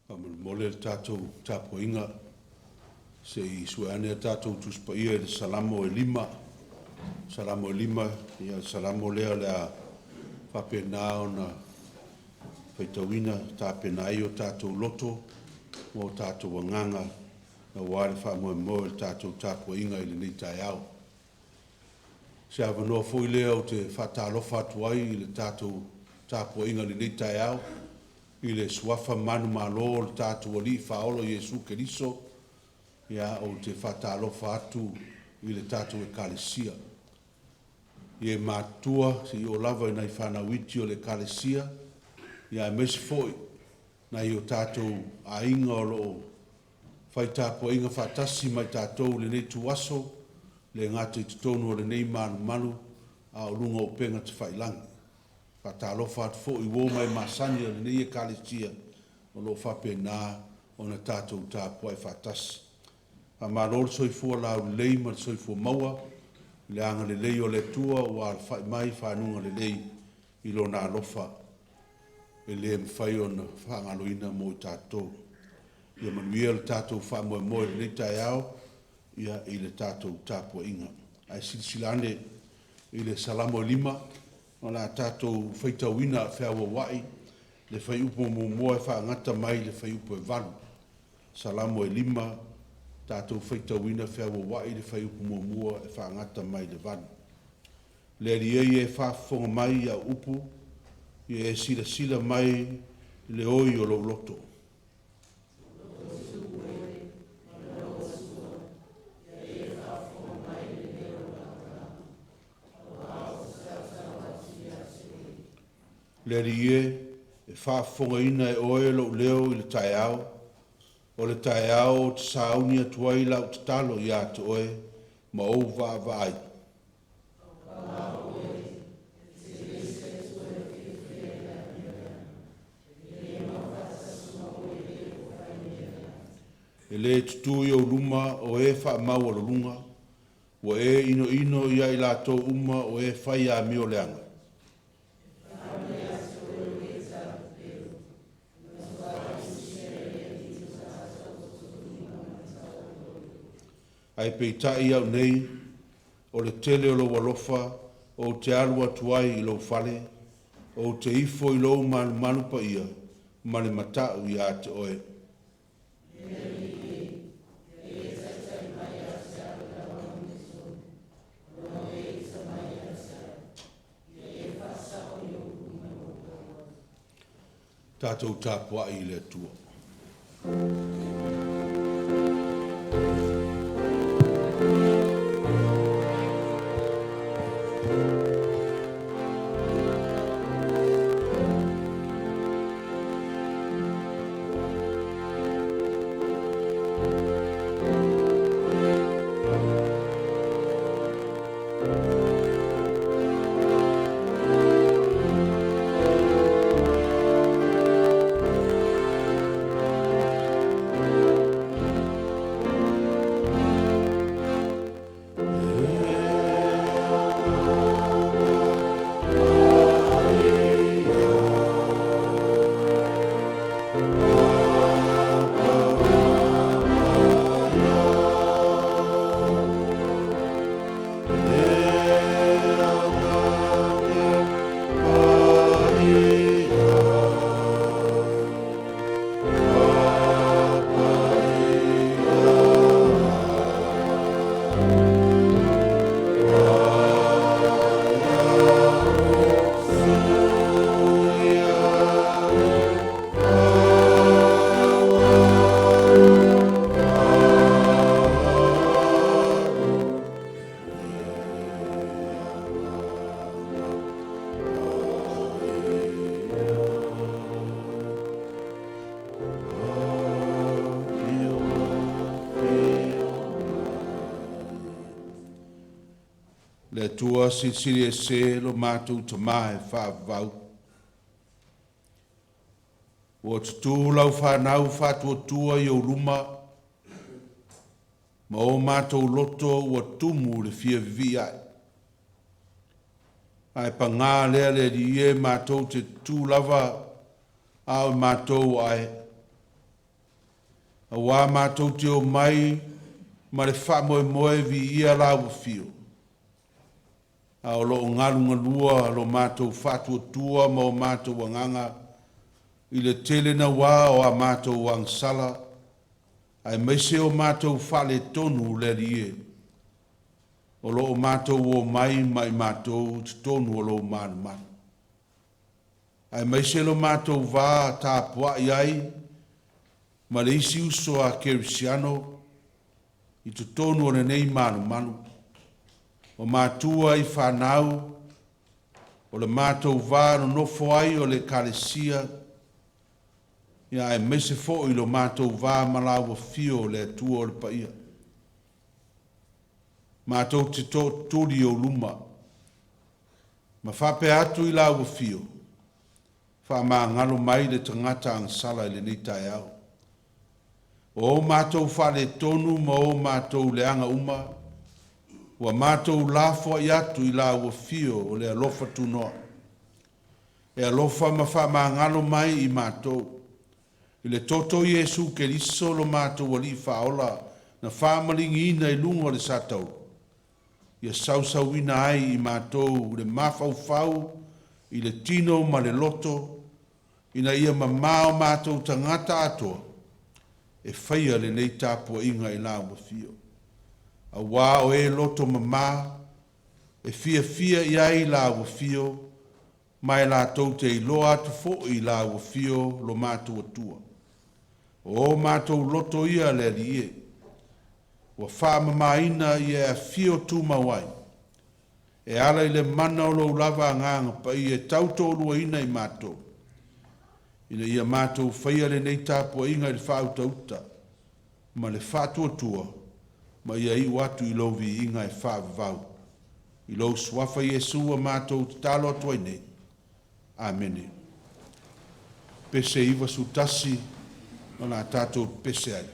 Mole tātou tāpo inga se I suane tātou tuspaia le salamo e lima. Salamo e lima, ia salamo lea lea whapena o na Feitua'i tāpenai o tātou loto mo tātou wanganga na ware whamoe tātou tāpo inga I le nei tai au. Se awanoa fwoi lea o te whatalofa atu ai I le tātou tāpo inga le nei tai au. I le suafa manu malo o le tātou ali whaolo Iesu Keriso ia o te whatalofa atu I le tātou e kalesia. I e mātua si o lava I nei whanawiti o le kalesia ia e mesi foi na I o tātou a inga o loo whai tāpo inga whatasi mai tātou le nei tuaso le ngātou I tutonu o le nei manu a o lunga o penga te whailangi. Whatalofa atu fo I wō mai masani o le nei e kalesia o lo whapena o na tātou tāpo ai whatasi. A marol soifua lau lei ma soifua maua le anga le lei o le tua o al whai mai whanunga le lei I lo nā lofa e le mwhai o na whangaloina mo I tātou. Ia manuia le tātou whamoe moe le nei tai au ia I le tātou tāpo inga. Ai silsilane I le salamo lima o la tātou Feitua'i whiawa wai le whai upo moe whaangata mai le whai upo e valu. Salamo e lima tātou Feitua'i whiawa wai le whai upo moe e whaangata mai le valu. Le riei e whafonga mai a upo I e sila mai le oi o lo loto. Le rie e whaafonga ina e oe lo leo I le tai au. O le tai au te sauni atua I lau te talo I atu oe ma ou vai. E le tutui o luma o e wha mau o lunga. O e ino ia I lato uma o e whai a mio leanga. Ai peitai au nei o le tele o lo walofa o te alu atuai I lo fale o te ifo I lo manu pa ia ma le matau I a te oe. Tātou tāpua I le tua. Le tua sisiri e se lo mātou tama e whaavau. O tutu lau whanau whatua tua I o luma. Ma o mātou loto o tumu le fia vivi ai. Ai pa ngā lea le di e mātou te tū lava au mātou ai. A wā mātou te o mai, ma le wha moe moe vi ia lau fio. A o lo ngalunga lua, lo mātou whatua tua ma o mātou wanganga, i le tele na wā o a mātou wangsala, ai meise o mātou whale tonu le rie. O lo o mātou o mai mai mātou te tonu o lo manu manu. Ai meise lo mātou wā tā pua iai, ma le isi uso a kerisiano, i te tonu o le nei manu manu. O mātua i whanau, o le mātou wā no nofo ai o le kalesia, ia e mese fo i lo mātou wā malawa fio le tua o le paia. Mātou te tūri o luma, ma whape atu i lawa fio, wha mā ngalo mai le tangata ang sala i le ni tai au. O mātou whale tonu ma o mātou leanga uma, wa mātou lafo i atu i lawa fio o le alofa tunoa. E alofa ma wha mā ngalo mai i mātou, i le toto Iesu ke liso lo mātou wali whaola na whamalingi ina i lungo le satau. Ia sausauina ai i mātou le mawhau i le tino ma le loto, ina ia mamao mātou tangata atoa, e whaia le nei tāpua inga i lau mawhio. A wā o e loto mamā, e fia i ai lau mawhio, mai la tau te iloa atu fo i lau mawhio lo mātou atua. O mātou loto ia le rie, wa whaamamaina i e fio tu mawai. E ala i le mana o lo lava nganga pa i e tautolua ina i mātou. Ina ia mātou whaia le nei tāpua inga i le whautauta, ma le whatuatua, ma ia i watu i lovi inga i whaavavau. I lo swafa Iesu a mātou talo atua nei. Amene. Pese iwa sutasi, ona tātou pese ai.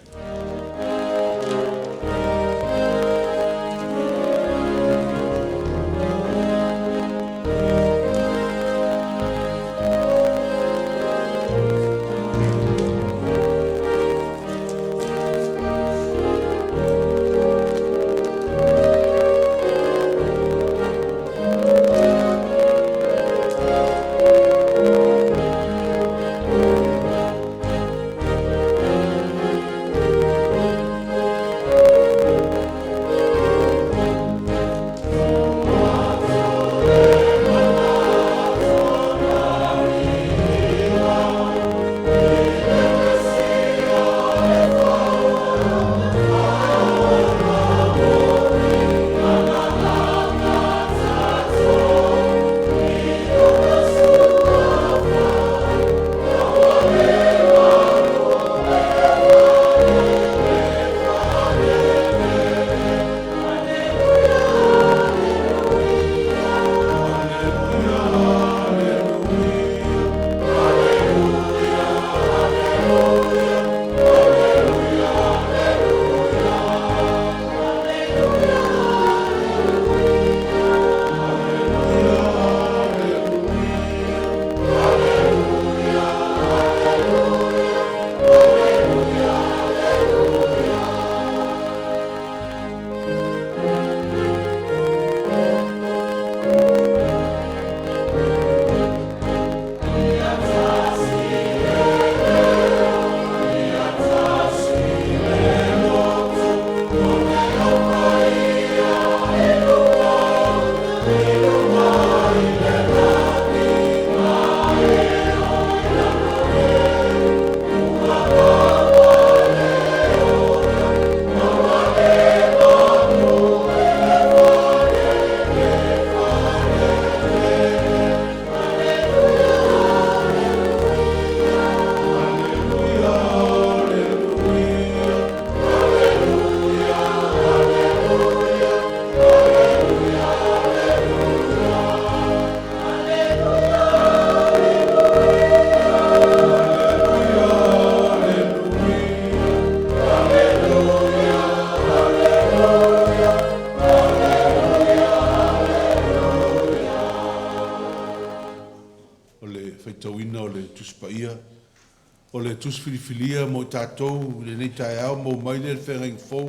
o le tusfilifilia mo tātou le nei tai au mo mai le whengang fō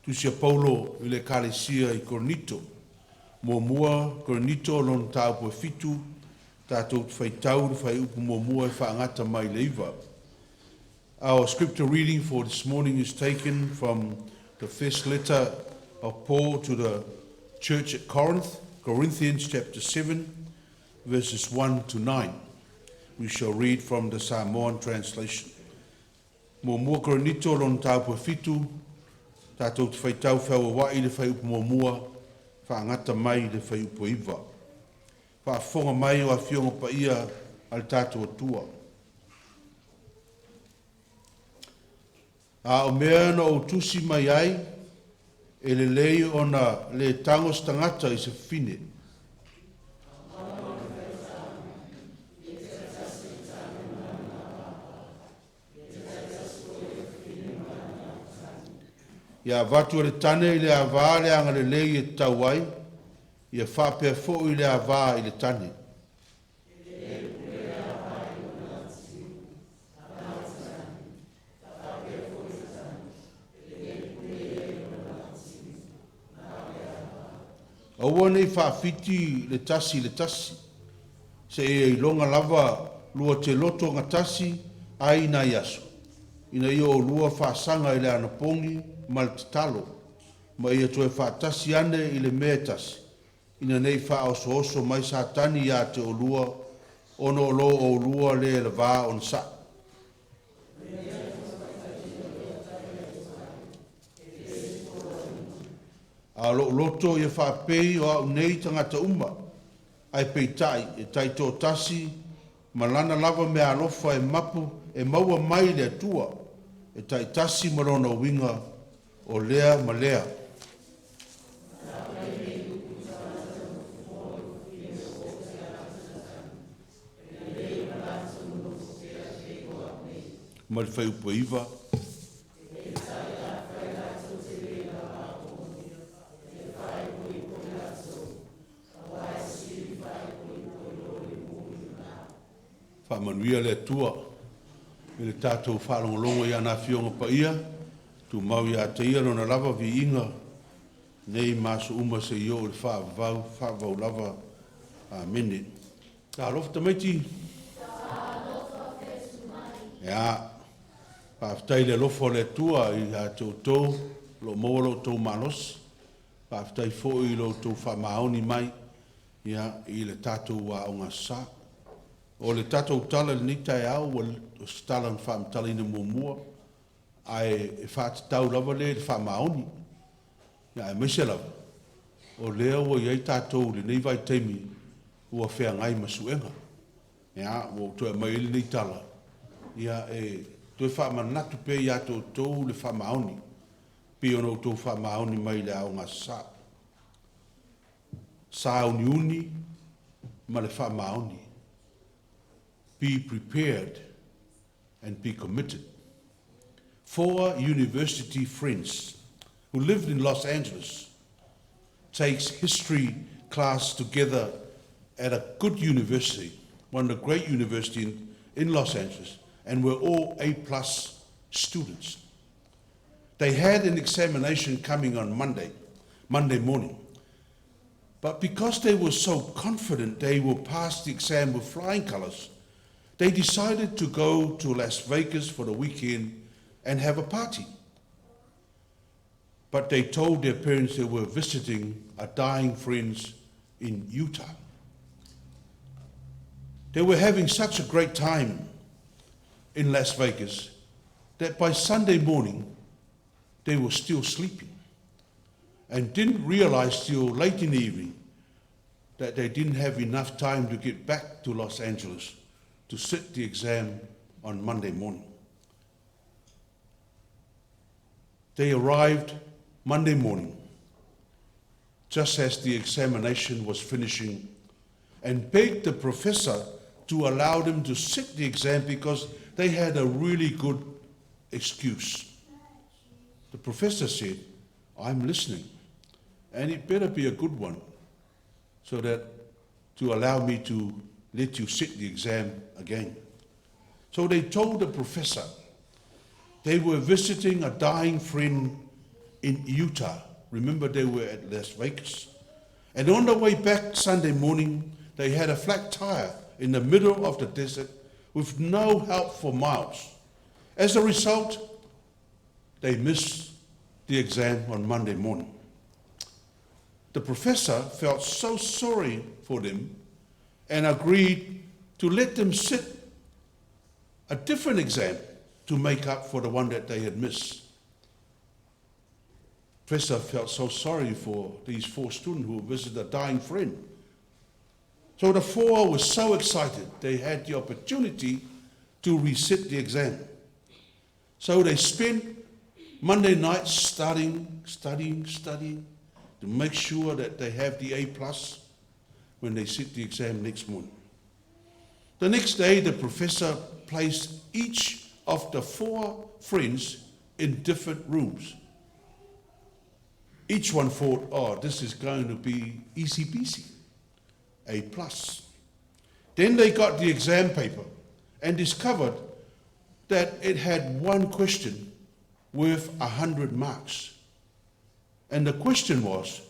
tusia Paulo i le kalesia i Korinito mo mua Korinito lon tāu po fitu tātou whaitau le whai upu mo mua e whaangata mai leiva. Our scripture reading for this morning is taken from the first letter of Paul to the church at Corinth, Corinthians chapter 7, verses 1 to 9. We shall read from the Samoan translation. Mo mua Korinito lon tau po fitu, tātou te whaitau whaua wai le whai upu mo mua, whaangata mai le whai upu iwa. Whaafonga mai o a whionga pa ia al tātou atua. A o mea na o tusi mai ai, e le lei ona le tangos tangata i se fine. Ia vatu le tane i le avā le anga le lei e tau ai, ia whapea fo i le avā i le tane. Aua nei whaafiti le tasi, se e ilonga lava lua te loto ngā tasi ai na iaso. Ina ia o lua whaasanga i le anapongi ma le talo, ma ia toe whaatasi ane i le mea tasi. Ina nei whaoso oso mai sa tani ia te o lua, ono lo o lua le vā on sa. A loto ia whaapei o au nei tangata uma, ai peitai e taito tasi, ma lana lava mea alofa e mapu e maua mai le atua, e tai tasi marona winga o lea ma lea. Ma le whai upo iwa. Whamanuia le atua, me le tātou whalongolongo ia nā whionga pa ia, tu mau ia te ia rona lava vi inga, nei maso uma se io le whaavau lava mene. Tā lofa tamaiti? Ia, whaaftai le lofa le atua i a tōtou, lo moa lo tō manos, whaaftai fo i lo tō whamaoni mai, ia i le tātou wa o ngā sa. O le tātou tala le nitai au, o stala na whaamtala ina mua, ai e whaatatau lava le whamaoni, ia e mese lava. O lea ua iei tātou le nei vai teimi, ua whea ngai masuenga. Ia, o toe mai le nei tala. Ia e toe whaamanatu pe ia tōtou le whamaoni, pe ono tō whamaoni mai le au ngā sa. Sa uni, ma le whamaoni. Be prepared and be committed. 4 university friends who lived in Los Angeles takes history class together at a good university, one of the great university in Los Angeles, and were all A+ students. They had an examination coming on Monday morning. But because they were so confident they will pass the exam with flying colors, they decided to go to Las Vegas for the weekend and have a party. But they told their parents they were visiting a dying friend in Utah. They were having such a great time in Las Vegas that by Sunday morning they were still sleeping and didn't realize till late in the evening that they didn't have enough time to get back to Los Angeles to sit the exam on Monday morning. They arrived Monday morning, just as the examination was finishing, and begged the professor to allow them to sit the exam because they had a really good excuse. The professor said, "I'm listening, and it better be a good one, so that to allow me to let you sit the exam again." So they told the professor they were visiting a dying friend in Utah. Remember, they were at Las Vegas. And on the way back Sunday morning, they had a flat tire in the middle of the desert with no help for miles. As a result, they missed the exam on Monday morning. The professor felt so sorry for them and agreed to let them sit a different exam to make up for the one that they had missed. Professor felt so sorry for these 4 students who visited a dying friend. So the 4 were so excited they had the opportunity to resit the exam. So they spent Monday night studying to make sure that they have the A+ when they sit the exam next morning. The next day, the professor placed each of the 4 friends in different rooms. Each one thought, oh, this is going to be easy peasy, A+. Then they got the exam paper and discovered that it had one question worth 100 marks. And the question was,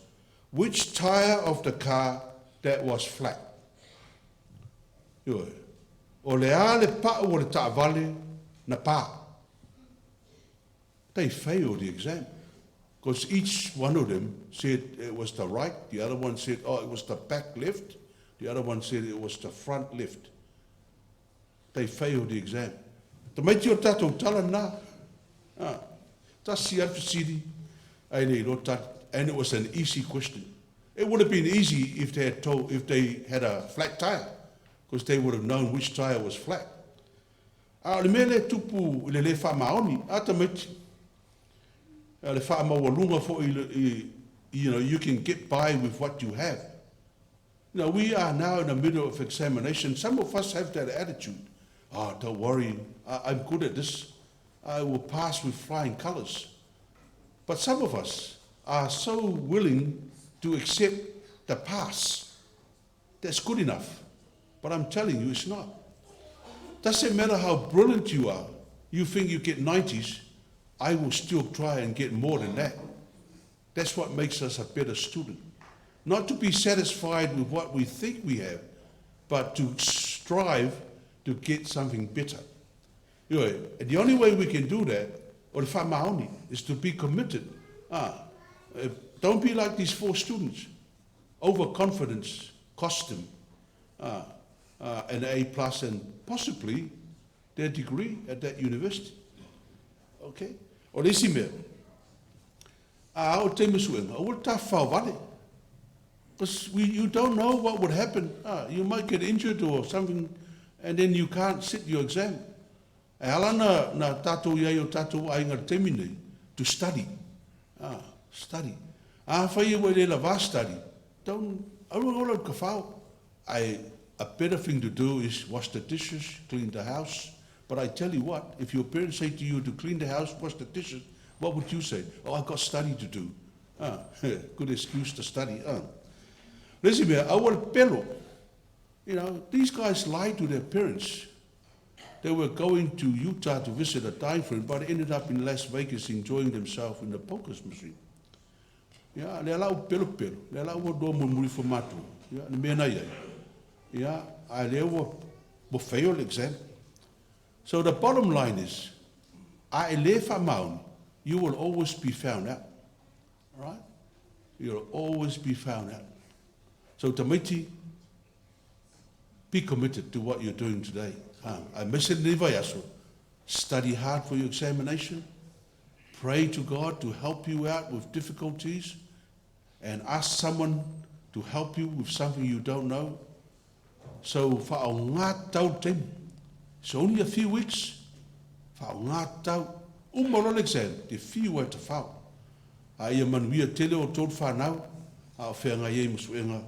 which tire of the car that was flat? O le a le pa o le ta'avale na pa. They failed the exam because each one of them said it was the right, the other one said, oh, it was the back left, the other one said it was the front left. They failed the exam. Te maiti o tātou tala nā. Tasi alfa siri, ai nei lo tata. And it was an easy question. It would have been easy if they had a flat tire, because they would have known which tire was flat. Le mele tupu le le whamaoni, ata maiti. Le whamawalunga fo you can get by with what you have. We are now in the middle of examination. Some of us have that attitude. Oh, don't worry, I'm good at this. I will pass with flying colors. But some of us are so willing to accept the pass. That's good enough. But I'm telling you, it's not. Doesn't matter how brilliant you are. You think you get 90s, I will still try and get more than that. That's what makes us a better student. Not to be satisfied with what we think we have, but to strive to get something better. And the only way we can do that, or the whamaoni, is to be committed. Don't be like these 4 students. Overconfidence cost them an A+ and possibly their degree at that university. Okay? O lesi mea. O te misuenga, o ta whao vale. Because you don't know what would happen. You might get injured or something, and then you can't sit your exam. E alana na tātou iai o tātou ainga temine to study. Study. Whai ua le lava study. Don't, aura ka whao. A better thing to do is wash the dishes, clean the house. But I tell you what, if your parents say to you to clean the house, wash the dishes, what would you say? Oh, I've got study to do. Good excuse to study. Listen, our pelo. These guys lied to their parents. They were going to Utah to visit a dying friend, but ended up in Las Vegas enjoying themselves in the poker machine. Le alau pelo. Le alau wa do mo muri formato. Le mena ia. I will fail exam. So the bottom line is, you will always be found out. All right? You'll always be found out. So Tamaiti, be committed to what you're doing today. I miss it Levi Aso. Study hard for your examination. Pray to God to help you out with difficulties, and ask someone to help you with something you don't know. So whao ngā tau tem. It's only a few weeks. Whao ngā tau. Umorol exam, te whiu te whao. Ia manuia tele o tōru whanau, a o whenga iei musuenga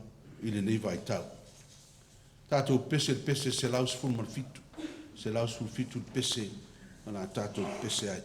i le nei vai tau. Tātou pese se laus fulman fitu. Se laus ful fitu pese, ana tātou pese ai.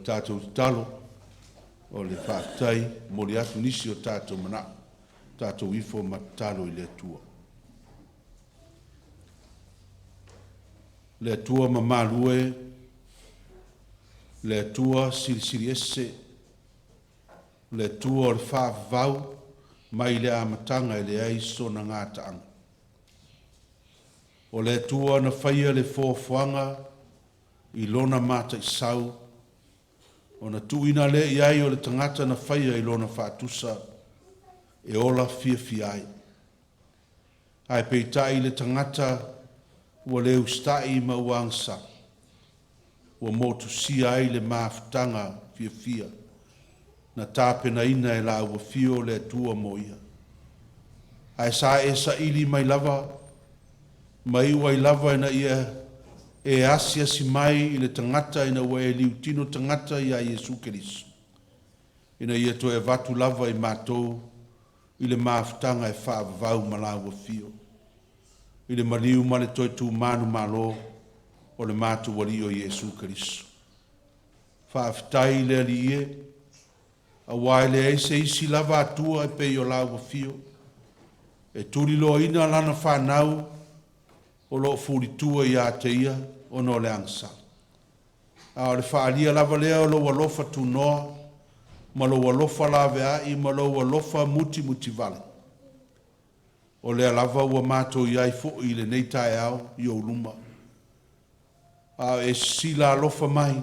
tātou talo, o le whaatai, mo le atu nisi o tātou mana, tātou ifo matalo i le atua. Le atua mamalue, le atua siri ese, le atua o le whaavau, mai le amatanga e le aiso na ngātaanga. O le atua na whaia le fōwhanga, i lona mata i sau, o na tuina le iai o le tangata na whaia i lona whaatusa, e ola fia ai. Ai peitai le tangata, ua le ustai ma uangsa, ua motu si ai le maafutanga fia, na tāpena ina e la ua fio le atua moia. Ai sa ili mai lava, mai ua i lava ina ia, e asia si mai i le tangata ina ua e liu tino tangata i a Iesu Keriso. Ina ia to e vatu lava i mātou, i le maafutanga e whaavavau ma la ua fio. I le maliu ma le toi tu manu malo o le mātou wali o Iesu Keriso. Whaafutai le ali ie, a wai le eise isi lava atua e pei o la ua fio. E turi loa ina lana whanau, o lo furitua i a te ia o no le angsa. A o le whaalia lava lea o lo walofa tu noa, ma lo walofa lave ai, ma lo walofa muti vale. O lea lava ua mātou iai fo i le neitai au i o luma. A e sila alofa mai,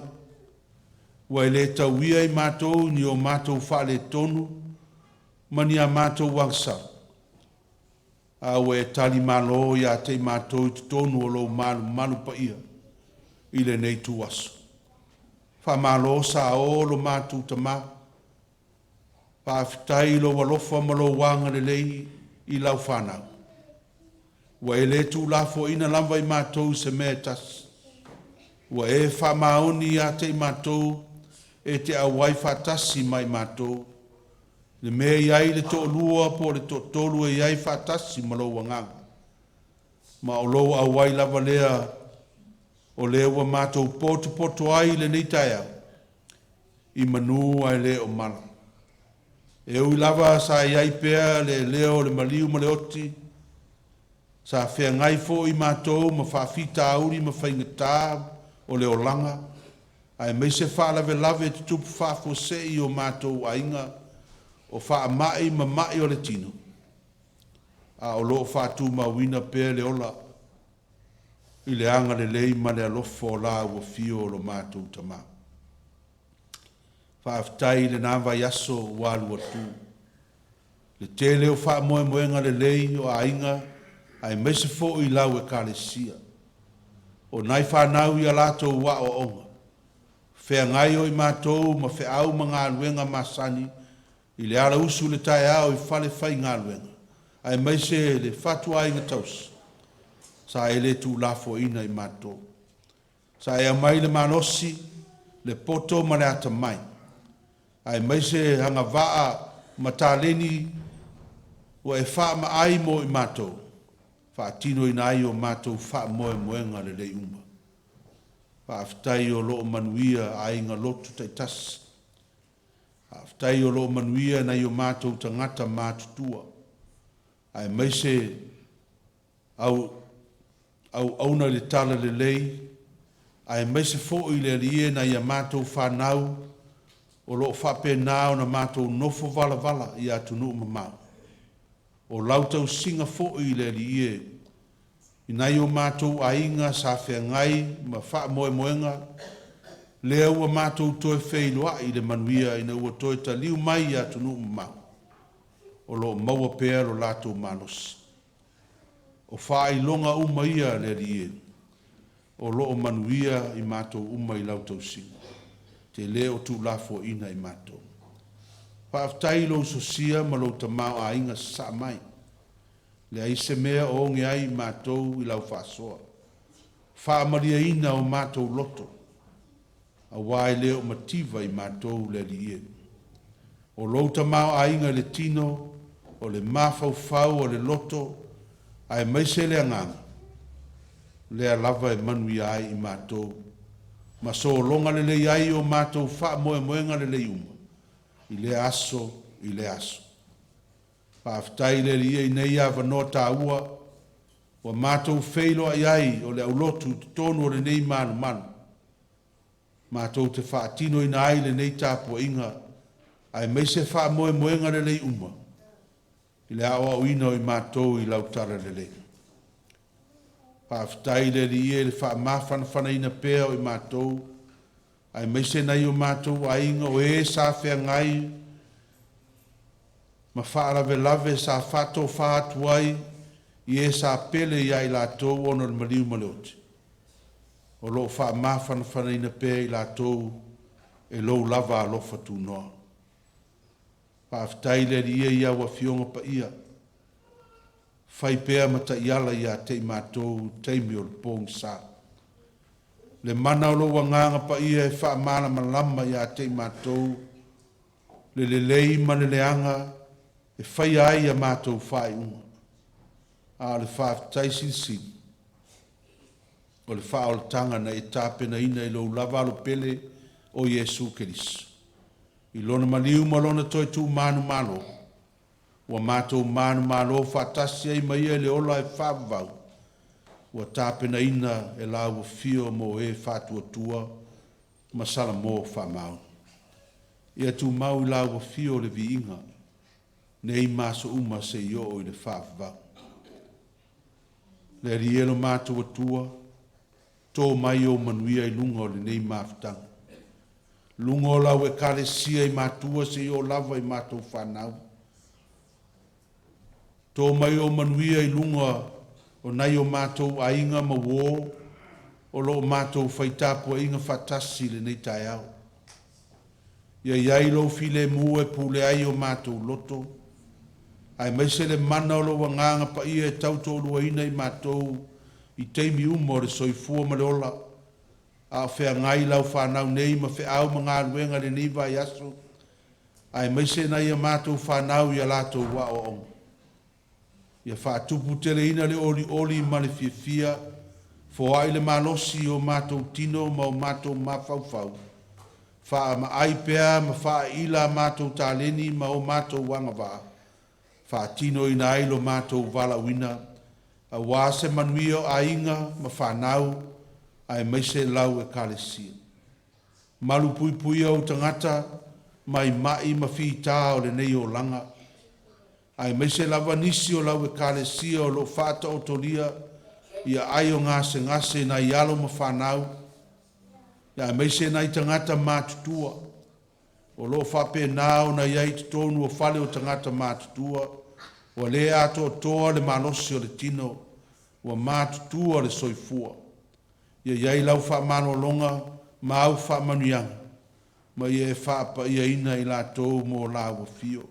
ua e le tauia i mātou ni o mātou whaale tonu, ma ni a mātou wangsa. A ua e tali malo i a te mātou i tonu o lo malu pa ia, i le nei tu aso. Wha malo sa o lo mātou tama, pa afitai lo walofa ma lo wanga le lei, i lau whanau. Ua e le tu lafo ina lamba i mātou se mea tas. Ua e wha maoni a te mātou e te awai whatasi mai mātou. Le mea iai le to lua po le to tolu e iai whatasi ma lo wanganga. Ma o lo awai lava lea o le ua mātou poto ai le neitaya. I manu ai le o mala. E ui lava sa iai pea le leo le maliu ma le oti, sa whea ngai fo i mātou ma whaafita auri ma whaingatā o le olanga, ai mei se whaalawe lave te tupu whaafo se i o mātou ainga o wha mai ma mai o le tino. A o loo whaatu ma wina pea le ola, i le anga le lei ma le alofo la ua fio o lo mātou tamā. Whaaftai le nāwa yaso walu atu. Le tele o wha moenga le lei o ainga, ai mese fo i lau e kālesia. O nai whanau i alatou wa o onga. Whea ngai o i mātou ma whea au ma ngā luenga masani, i le ala usu le tae au i whale whai ngā luenga. Ai mese le whatua inga taus. Sa e le tu lafo ina i mātou. Sa e amai le manosi, le poto ma le ata mai. Ai maise hanga waa mataleni o e wha ma ai mo i mātou. Wha tino ina ai o mātou wha moenga le lei uma. Wha aftai o loo manuia ai ngā lotu taitasi. Aftai o loo manuia na i o mātou tangata mātutua. Ai maise au na le tala le lei. Ai maise fo i le lie na i a mātou whanau. O lo whape nāo na mātou nofo vala i atunu mamau. O lautau singa fo i le li ie. I nai o mātou ainga sa whea ngai ma wha moenga. Lea ua mātou toe wheiloa i le manuia ina ua toe ta liu mai i atunu mamau. O lo maua pēr o lātou manos. O wha i longa uma ia le li ie. O lo manuia i mātou uma i lautau singa. Te leo tu lafo ina i mātou. Whaaftai lo sosia ma lo tamau a inga sa mai. Le aise mea o nge ai mātou i lau whaasoa. Whaamaria ina o mātou loto. A wai leo mativa i mātou le lie. O lo tamau a inga le tino, o le mawhau o le loto, ai maise le anganga. Le lava e manui ai i mātou. ma so longa le le ai o mātou wha moe moenga le le uma. I le aso, i le aso. Whaafitai le lia i nei a wanoa tā ua, wa mātou wheilo ai ai o le au lotu te tonu o le nei manu manu. Mātou te whaatino ina ai le nei tāpua inga, ai meise wha moe moenga le le uma. I le awa o ina o i mātou i lautara le le. Whaafitai le lia le wha mawhanawhana ina pēa o i mātou, ai meise nei o mātou a inga o e sa whea ngai, ma whaarawe lave sa whato whaatu ai, i e sa pele ia i lātou ono le maliu maleoti. O lo wha mawhanawhana ina pēa i lātou e lo lava alofa tu noa. Whaafitai le lia ia wa fionga pa ia, whai pēa mata iala ia te i mātou teimi o le pōng sā. Le mana o lo wanganga pa ia e wha mana malama ia te i mātou, le lei ma le leanga, e whai ai a mātou whai unga. A le whaafitai sin. O le wha o le tanga na e tāpena ina i lo lava lo pele o Iesu Keriso. I lona maliu ma lona toi tu manu malo. Wa mātou manu malo whaatasi ai mai e le ola e whaavau. Wa tāpena ina e la ua fio mo e whaatua tua masala mo whaamau. Ia tu mau i la ua fio le vi inga. Nei maso uma se i o i le whaavau. Le rielo mātou atua, tō mai o manuia i lunga o le nei mawhtanga. Lunga o lau e kare sia i mātua se i o lava i mātou whanau. Tō mai o manuia i lunga o nei o mātou a inga ma wō, o lo mātou whaitapua inga whatasi le nei tai au. Ia iai lo file mu e pule ai o mātou loto, ai meise le mana o lo wanganga pa ia e tauto lua ina i mātou i teimi umo le soifua ma le ola, a whea ngai lau whanau nei ma whea au ma ngā luenga le niwa i aso, ai meise na ia mātou whanau i a lātou wa o onga. Ia whaatupu tele ina le oli ma le fia, fo ai le malosi o mātou tino ma o mātou mawhauwhau, wha ma ai pea ma wha ila mātou tāleni ma o mātou wangawaa, wha tino ina ai lo mātou wala wina, a wāse manuia a inga ma whanau, ai meise lau e kālesia. Malu pui pui au tangata, mai mai ma whita o le nei o langa. Ai meise lava nisi o lau e kālesia o lo whata o tolia, ia ai o ngase na ialo ma whanau. Ia meise na i tangata mātutua, o lo whape nao na iai te tonu o whale o tangata mātutua, o le ato toa le malosi o le tino, o mātutua le soifua. Ia iai lau wha mano longa, ma au wha manuianga, ma ia e wha pa ia ina i la tōu mō la ua fio.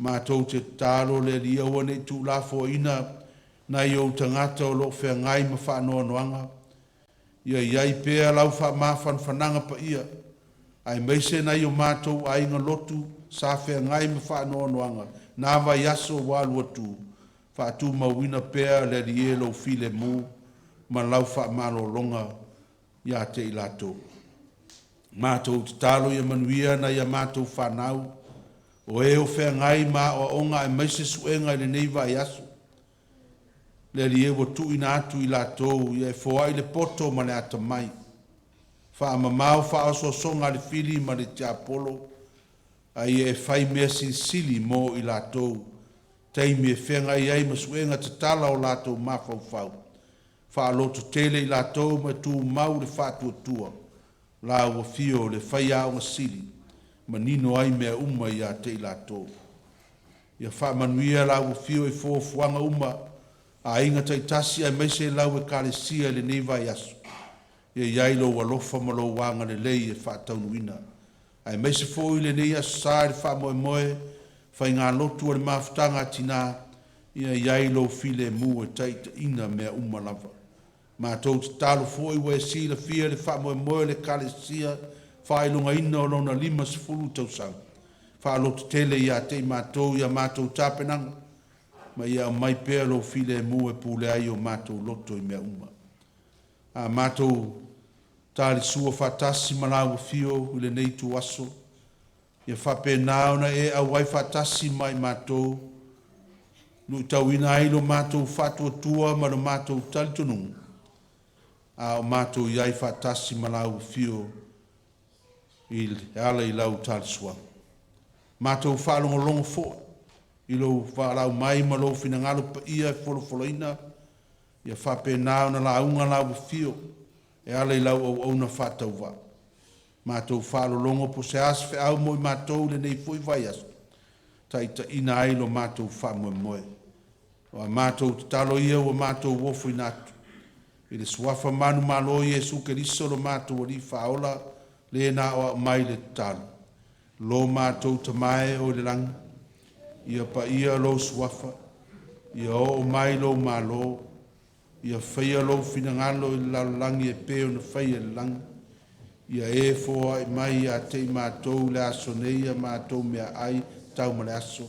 Mātou te tālo le lia ua ne tū la fo ina, na i o tangata o lo whea ngai ma wha noa noanga. Ia iai pēa lau wha mawhan whananga pa ia, ai meise na i o mātou a inga lotu, sa whea ngai ma wha noa noanga, nā vai aso wālua tū, wha tū mawina pēa le rielo file mū, ma lau wha mano longa ia te i lato. Mātou te talo ia manuia na ia mātou whanau, o e o whea ngai ma o onga e meise suenga i le neiva i aso. Le riewa tu ina atu i lato, ia e foa i le poto ma le ata mai. Wha mamau wha aso songa le fili ma le tia polo, a ia e whai mea sinsili mo i lato, teimi e whea ngai ai ma suenga te tala o lato ma fau. Wha loto tele i lato ma tu mau le whatua tua, la ua fio le whai au sili, ma nino ai mea uma i a te i lato. Ia wha manuia la ua fio i fuanga uma, a inga taitasi ai meise lau e kālesia le neiva i aso. Ia iai lo walofa ma lo wanga le lei e wha taunuina. Ai meise fo i le nei aso sa le wha moe moe, whai ngā lotu o le mawhtanga tina, ia iai lo file mu e Taitaiina mea uma lava. Mātou te talo fo i wai sila fia le wha moe moe le kālesia, wha ilunga ina o lona 5 tausang. Wha lotu tele ia te mātou ia mātou tāpenanga, ma ia mai pēa lo file mu e pule ai o mātou loto i mea uma. A mātou tali sua fatasi malau fio ile nei tu aso ia whapena ona e au wai fatasi mai mātou lu tauina ai lo mātou fatua tua ma lo mātou talitunungu a o mātou iai fatasi malau fio i ala i lau tali sua mātou whalongolongo fo i lo whalau mai ma lo finangalo pa ia folofoloina ia whapena ona launga lau fio e ala i lau au au na whatau wa. Mātou whalolongo po se as fe au moi mātou le nei fui vai as. Taitaiina ai lo mātou whamoe moe. O mātou talo ia o mātou wofu i natu. I le suafa manu malo Jesu Keriso lo mātou o li whaola le na o mai le talo. Lo mātou tamae o le lang. Ia pa ia lo suafa. Ia o mai lo malo. Ia whaia lo finangalo i lalangi e peo na whaia le lang. Ia e fo ai mai a te mātou le aso nei a mātou mea ai tau ma le aso.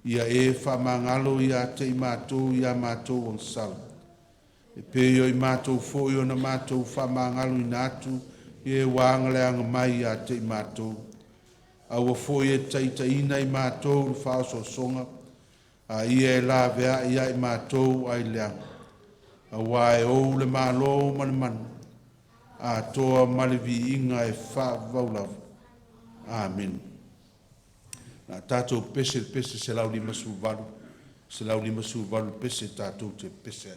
Ia e wha mangalo i a te mātou i a mātou on sal. E peo i mātou fo i ona mātou wha mangalo i nātu i e wāanga le anga mai a te mātou. Aua fo i e taitaiina i mātou le whao so songa. A ia e la vea i a i mātou ai le anga. Awa e ou le malo manu manu. A toa malivi inga e wha vaulav. Amen. Na tātou pese se lau lima su valu. Se lau lima su valu pese tātou te pese.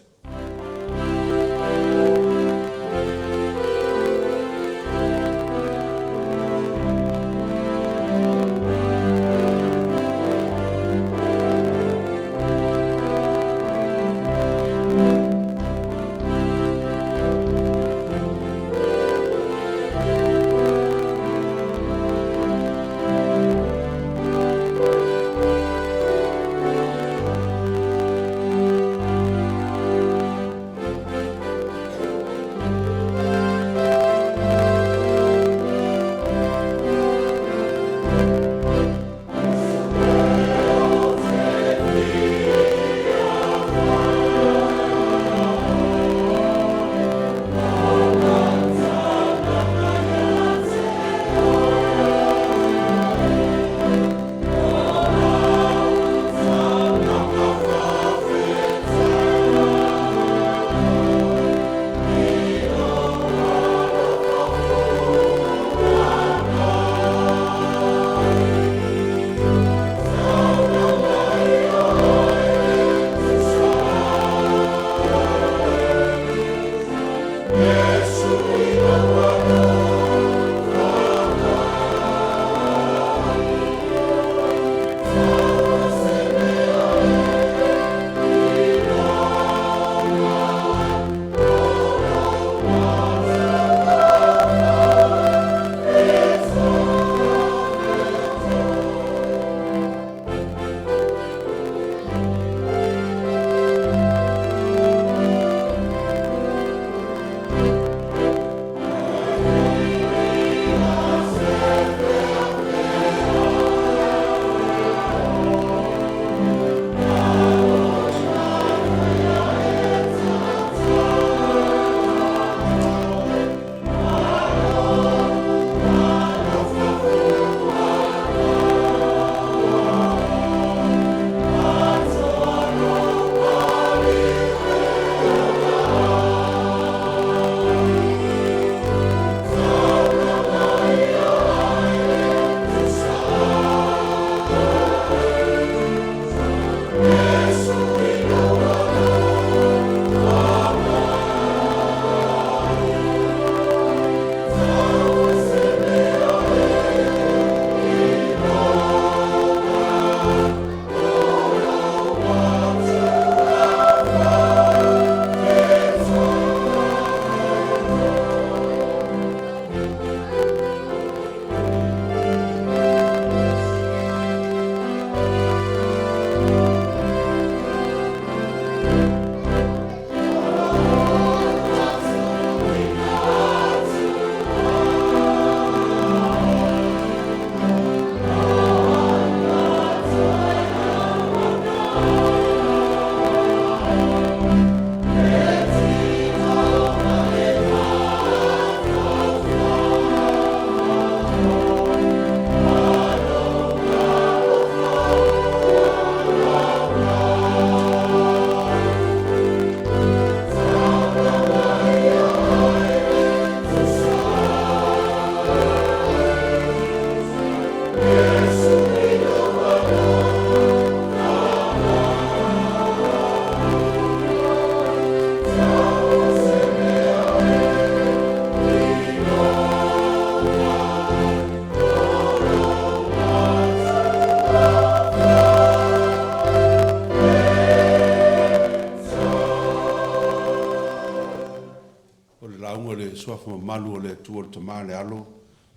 o le launga le suafa mamalu o le atua o le tamā le alo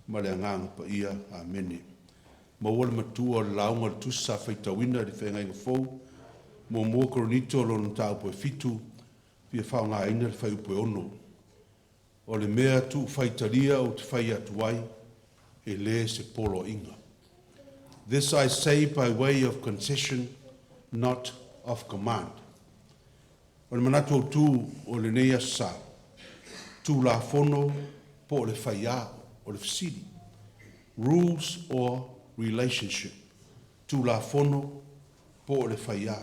ma le agaga pa ia amene maua le matua o le launga le tusi sa faitauina le whaingaiga fou mo mua koronito lona taupu e fitu pia whaongaina le whaiupu e ono o le mea tu whaitalia o te whai atu ai e le se polo inga. This I say by way of concession, not of command. O le manatu o tū o le neia sa, tū la fono po le whaia o le fisiri. Rules or relationship. Tū la fono po le whaia.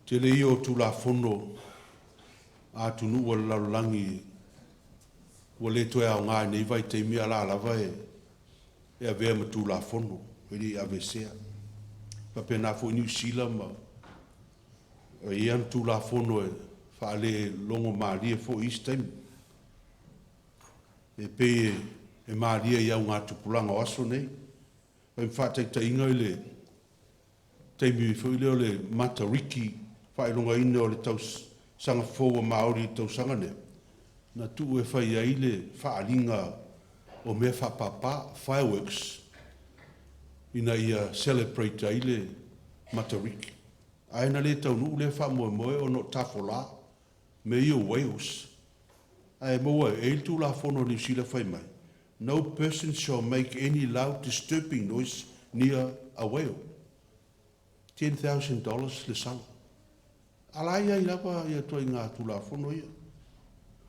Te le i o tū la fono a tunu o le lalulangi o le toe au ngā nei vai te mia la lava e a vea ma tū la fono e li a vesea. Pa pena fo New Zealand ma e ian tū la fono e wha le longo maalia fo East Time. E pe e maalia i au ngā tupulanga o aso nei. Pa mwha te inga i le teimi fo i leo le matariki wha i longa ina o le taus sanga fōua Māori tau sanga ne. Na tu e whai aile whaalinga o mea whapapa, fireworks, ina ia celebrate aile matariki. Aina le tau nuu le whamoe moe o no tafola, me i o Wales. Ai moa e il tu la fono ni sila whai mai. No person shall make any loud disturbing noise near a whale. $10,000 le sala. Alai ai lapa ia toi ngā tula fono ia.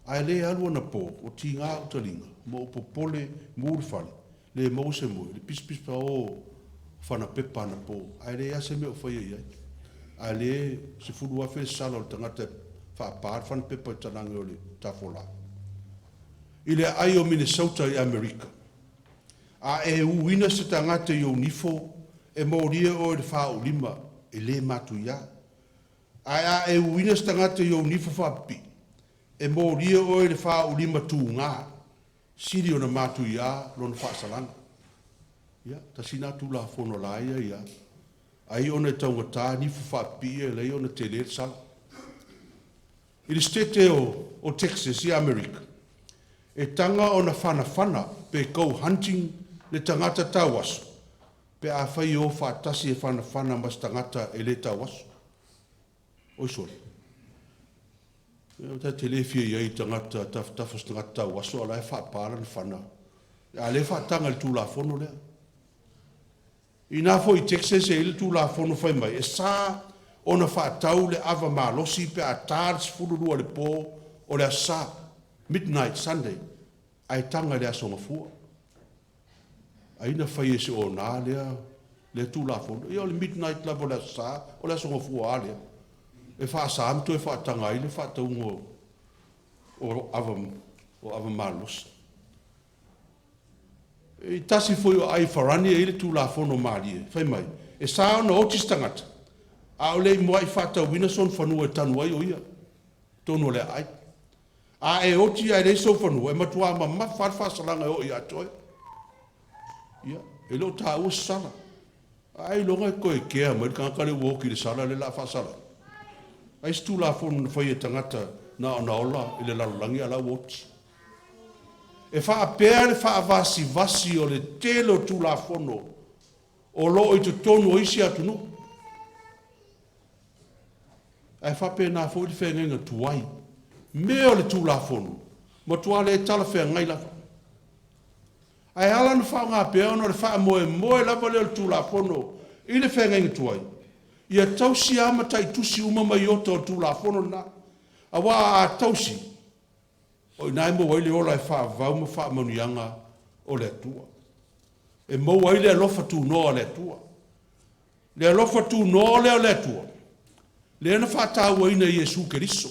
Ai le alua na pō, o ti ngā utalinga, mo o popole mūrwhare, le mause moe, le pispis pa o whana pepa na pō. Ai le ase me o whaia iai. Ai le se furu awhi sala o tangata whaapār, whana pepa i tananga o le tafola. I le ai o Minnesota i Amerika. A e uina se tangata i o nifo, e mōria o e wha o lima, e le matu ia. Ai e uina se tangata i o nifo whapi, e mōria o e le wha o lima tū ngā, siri o na matu ia, lona wha salanga. Ia, ta sina tū la whono la ia. Ai o na taungatā nifo whapi e lei o na te le sala. I le stete o Texas i Amerika, e tanga o na whana pe go hunting le tangata tauaso, pe a whai o whaatasi e whana mas tangata e le tauaso. Oi sori. Ta telefia iai tangata tafas tangata tauaso, ala e whaapara na whana. A le whaatanga le tū la whono lea. I nā fo i Texas e le tū la whono whai mai, e sā o na whaatau le ava malosi pe a tārs fururua le pō o le asa. Midnight Sunday, ai tanga le asonga fua. Aina whai e se o nā lea, le tū la whono. E o le midnight lava le asa, o le asonga fua a lea. E wha asamtu e wha tanga ile, wha taungo o ava malos. E tasi foi o ai wharani e ile tū la whono maari e, whai mai. E sā ona otis tangata. A o le mua i wha tau winason whanua e tanu ai o ia. Tono le ai. A e oti ai reiso whanua, e matua ma wharwhasalanga o ia toi. Ia, e lo tā ua sala. Ai longa e koe kea, mai kankare uoki le sala le la whasala. Ai stu la whono na whai e tangata na ona ola i le lalulangi ala oti. E wha apea le wha vasi o le telo tū la whono o lo i tu tonu o isi atu no. Ai wha apea nā fo i le whengenga tuai. Me o le tū la whono. Mo tua le tala whea ngai lawa. Ai ala na wha ngā pea ono le wha moe lava le tū la whono i le whengenga tuai. Ia tausi ama tai tusi uma mai oto o tū la whono na. A wā a tausi. O nai mo waile ola e wha vau ma wha maunianga o le atua. E mo waile alofa tū noa le atua. Le alofa tū noa le atua. Le ana wha tāua ina Iesu Keriso.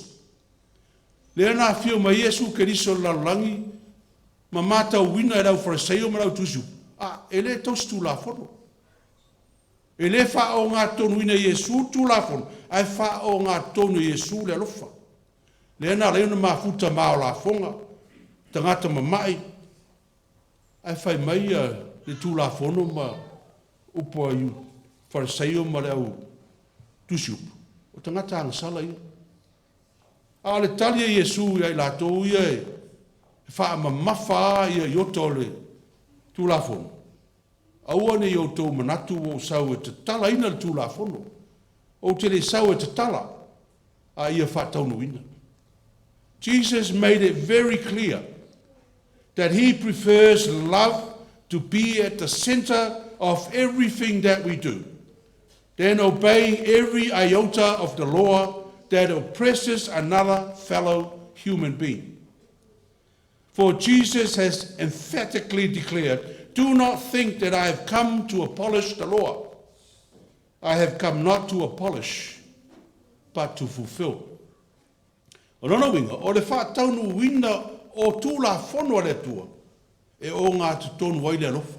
Le ana whio ma Iesu Keriso lalangi ma mata wina e rau whareseo ma rau tusu. E le tausi tū la whono. E le wha o ngā tonu ina Iesu tū la whono. Ai wha o ngā tonu Iesu le alofa. Le ana leona mafuta mao la fonga, tangata mamai, ai whai mai le tū la whono ma upo ai whareseo ma le au tusiupu. O tangata angasala ia. A le tali e Iesu ia I lātou ia e wha mamafa ia I oto le tūlafono. Aua ne I tō manatu o sau e te tala ina le tūlafono. O te le sau e te tala a ia wha taunu ina. Jesus made it very clear that he prefers love to be at the center of everything that we do, than obeying every iota of the law that oppresses another fellow human being. For Jesus has emphatically declared, do not think that I have come to abolish the law. I have come not to abolish, but to fulfill. O nono winga, o le whātaunu wina o tūla whono le tua, e o ngā tutonu waile alofa.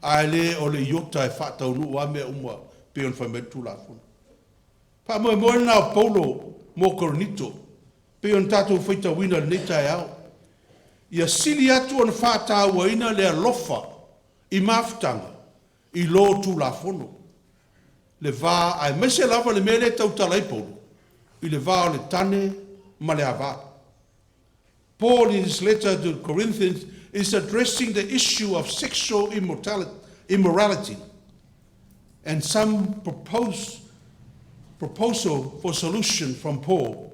Ai le o le iota e whātaunu o ame umwa peon whaimet tūla whono. Pa moe moe nā o Paulo mō Koronito, peon tātou whaita wina le neita e au. Ia sili atu o na whātau ina le alofa I mafutanga, I lo tūla whono. Le vā ai mese lava le mele tau talai Paulo, I le vā o le tane ma le ava. Paul in his letter to Corinthians is addressing the issue of sexual immorality and some proposal for solution from Paul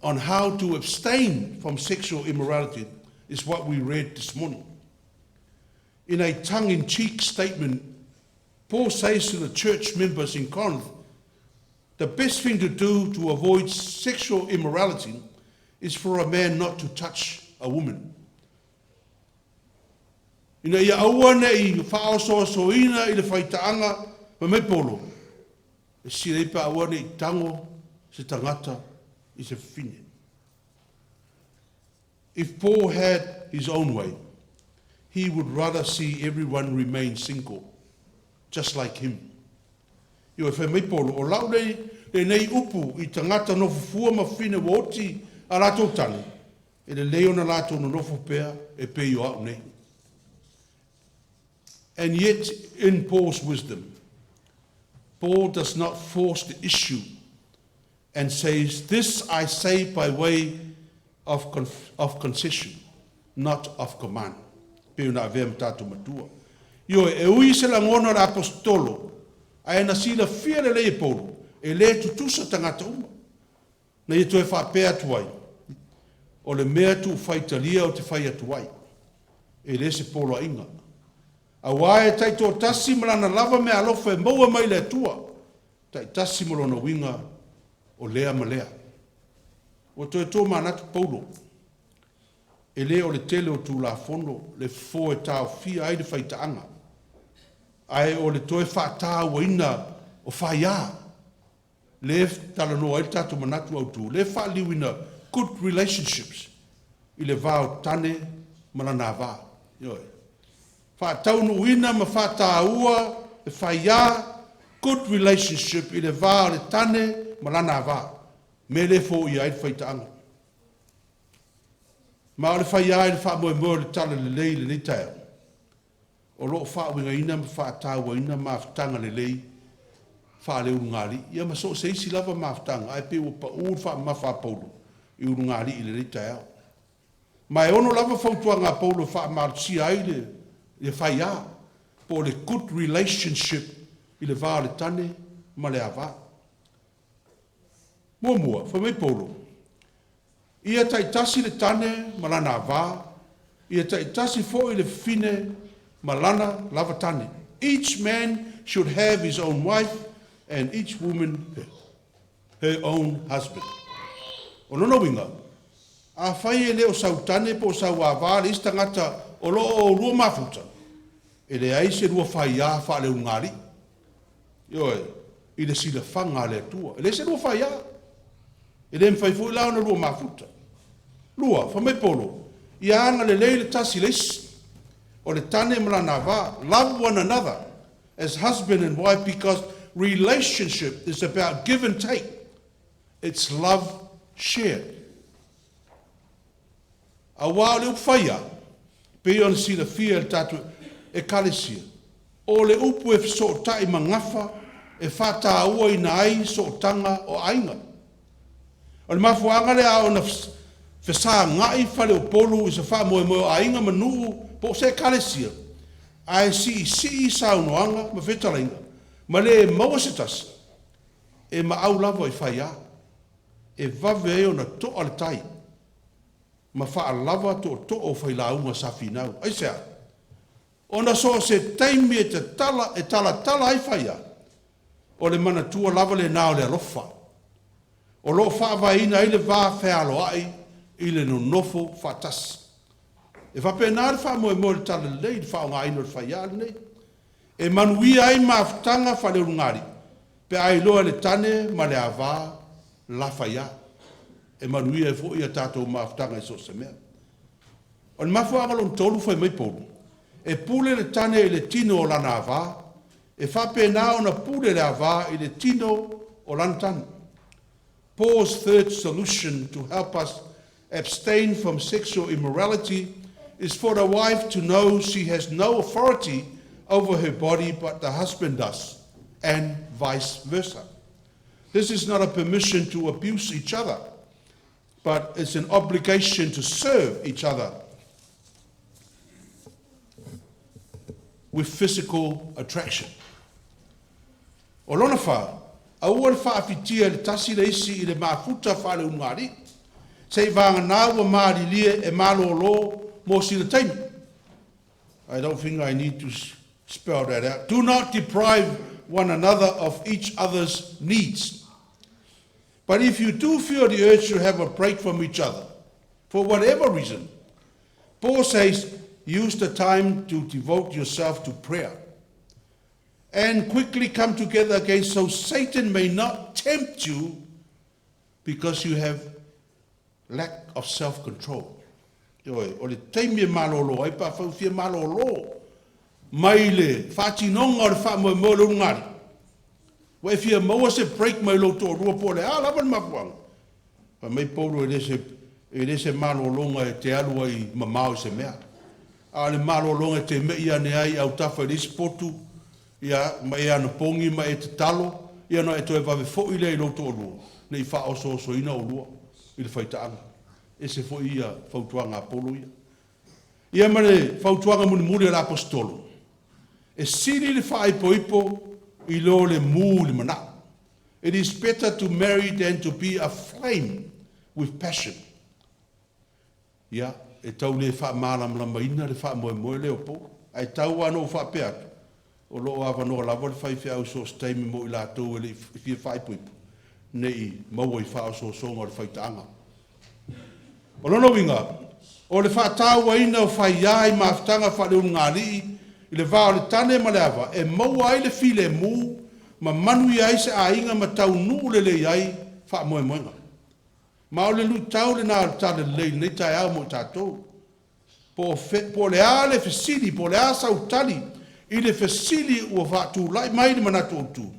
on how to abstain from sexual immorality is what we read this morning. In a tongue-in-cheek statement, Paul says to the church members in Corinth, the best thing to do to avoid sexual immorality is for a man not to touch a woman. Ina ia aua nei I whaosoasoina I le whaitaanga ma me polo. E sirei pa aua nei tango se tangata I se whine. If Paul had his own way, he would rather see everyone remain single, just like him. Io e whai me polo, o lau nei nei upu I tangata no fufua ma whine woti a lato tani. E le leo na lato no nofo pea e pe io au nei. And yet, in Paul's wisdom, Paul does not force the issue and says, this I say by way of concession, not of command. Peuna avem tatu matua. Io e ui se la ngona la apostolo, ai na sila fia le lei Paulo, e le tutusa tangata uma. Na ia toe wha pēa tuai, o le mea tu whaitalia o te whai atuai. E le se Paulo a inga. A wae taito tasi malana lava me alofa e maua mai le atua. Tai tasi malona winga o lea ma lea. O toi tō manatu Paulo. E le o le tele o tū la fono, le fo e tau fia ai le whaitaanga. Ai o le toi whaatau wa ina o whaia. Le tala noa e tatu manatu au tū. Le whaaliwina good relationships. I le vāo tane malana vā. Ioi. Whaataunu ina ma whaataua e whaia good relationship I le vā le tane malana vā. Me le fo I ai whaitaanga. Ma o le whaia I le whaamoe moe le tala le lei le nitao. O loo whaawinga ina ma whaataua ina ma whatanga le lei whaale urungari. Ia ma so se isi lava ma whatanga. Ai pe o pa ur wha ma whaapaulo I urungari I le nitao. Ma e ono lava whautua ngā paulo wha marcia ai le whaia. Po le good relationship I le vā le tane ma le ava. Mua, whamei paulo. Ia taitasi le tane ma lana ava. Ia taitasi fo I le fine ma lana lava tane. Each man should have his own wife and each woman her own husband. O nono winga. A whai e leo sau tane po sau ava le istangata o loo o rua mafuta. E le aise rua whai a wha le ungari. Ioe, I le sila whanga le atua. E le se rua whai a. E le mwhai fui lao na rua mafuta. Lua, whamei polo. Ia anga le leile tasi leisi. O le tane malana vā. Love one another as husband and wife because relationship is about give and take. It's love shared. A wā le upwhaia. Pe on si la fia tatu e kalesia. O le upu e so tai mangafa e whata ua ina ai so tanga o ainga. O le mafuanga le a ona fesa ngai fale o polu i se wha moe a inga manu po se kalesia. Ai si saunoanga ma whetalainga. Ma le maua se tasi. E ma au lava i whaia. E vave e ona to ale tai. Ma wha lava to o whailaunga sa finau. Ai sea. Ona so se taimi e te tala ai whaia. O le mana tua lava le nao le rofa. O lo wha vaina i le vā whealo ai i le no nofo whatasi. E whapena le wha moe le tala lei, le wha o ngā ino le whaia nei. E manuia ai maafutanga whale urungari. Pe ai loa le tane ma le avā la whaia. E manuia e fo ia tātou maafutanga i so se mea. O le mafu angalon tolu whai mai polu. E pule le tane i le tino o lana avā. E whapena o na pule le avā i le tino o lana tane. Paul's third solution to help us abstain from sexual immorality is for the wife to know she has no authority over her body, but the husband does, and vice versa. This is not a permission to abuse each other, but it's an obligation to serve each other with physical attraction. O lona wha, aua le whaafitia le tasi le isi i le maafuta whale ungari, sei vanga nāua maarilia e malolo mo sila taimi. I don't think I need to spell that out. Do not deprive one another of each other's needs. But if you do feel the urge to have a break from each other, for whatever reason, Paul says, use the time to devote yourself to prayer and quickly come together again so Satan may not tempt you because you have lack of self-control. O le taimi e malolo, ai pa whau fia malolo, mai le whatinonga o le wha moe moe le ungari. Wa e fia maua se break mai lo tō rua po le lawan mapuanga. Pa mai polo e lese malolonga e te alua i mamau se mea. A le malolonga te mei ane ai au tafa i lese potu, ia mai ana pongi mai e te talo, ia no e to e vave fo i le i lo tō rua. Nei wha oso ina o rua, i le whaitaanga. E se fo ia fautuanga apolo ia. Ia mane fautuanga muni la apostolo. E siri le wha ipo I lo le mu le mana. It is better to marry than to be aflame with passion. Ia, e tau le wha mālamlama ina le wha moe leo po. Ai tau ano wha pea. O lo awa no lava le whai whiau so staimi mo I lātou e le fia whai puipu. Nei maua I wha so songa le whaitaanga. O lono winga, o le wha tāua ina o whai iai maafutanga wha leo ngāri I le vāo le tane ma le awa, e maua ai le file mu, ma manu I ai se a inga ma tau nuu le iai wha moe moenga. Ma o le lu tau le nā tale lei, nei tai au mo tātou. Po le a le fesili, po le a sau tali, I le fesili ua wha tū lai mai le manatu o tū.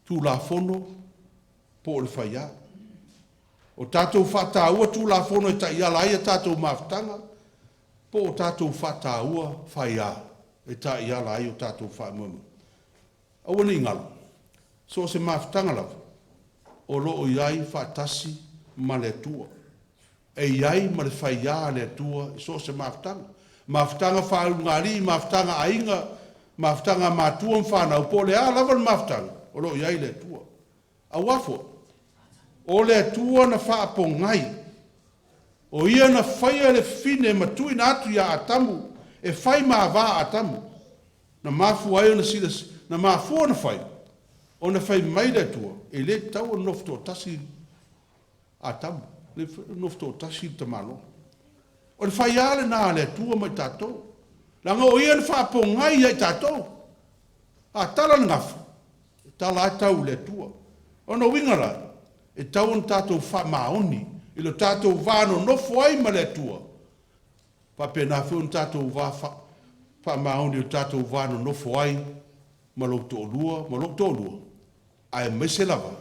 Tū la fono, po le whaia. O tātou wha tā ua tū la fono e ta ia lai a tātou maafutanga, po o tātou whata ua whaia e tā ia lai o tātou wha mumu. Aua ni ngalo, so se maafutanga lawa, o loo iai whatasi ma le tua. E iai ma le whaia le tua, so se maafutanga. Maafutanga whaurungari, maafutanga ainga, maafutanga mātua mwhanau, po le a lawa maafutanga, o loo iai le tua. Awafo, o le tua na whaapo ngai, o ia na whaia le fine matui na atu ia atamu, e whai maa wā atamu. Na mafu ai o na silas, na mafu o na whai. O na whai mai le tua, e le tau o nofto tasi atamu. Le nofto tasi tamano. O le whai ale nā le tua mai tātou. Langa o ia na whaapo ngai ai tātou. A tala ngafu. Tala ai tau le tua. O na wingara, e tau on tātou wha maoni. I lo tātou wāno nofo ai ma le tua. Pape nā whiun tātou wha maoni o tātou wāno nofo ai ma Lotu Aso. Ai mese lava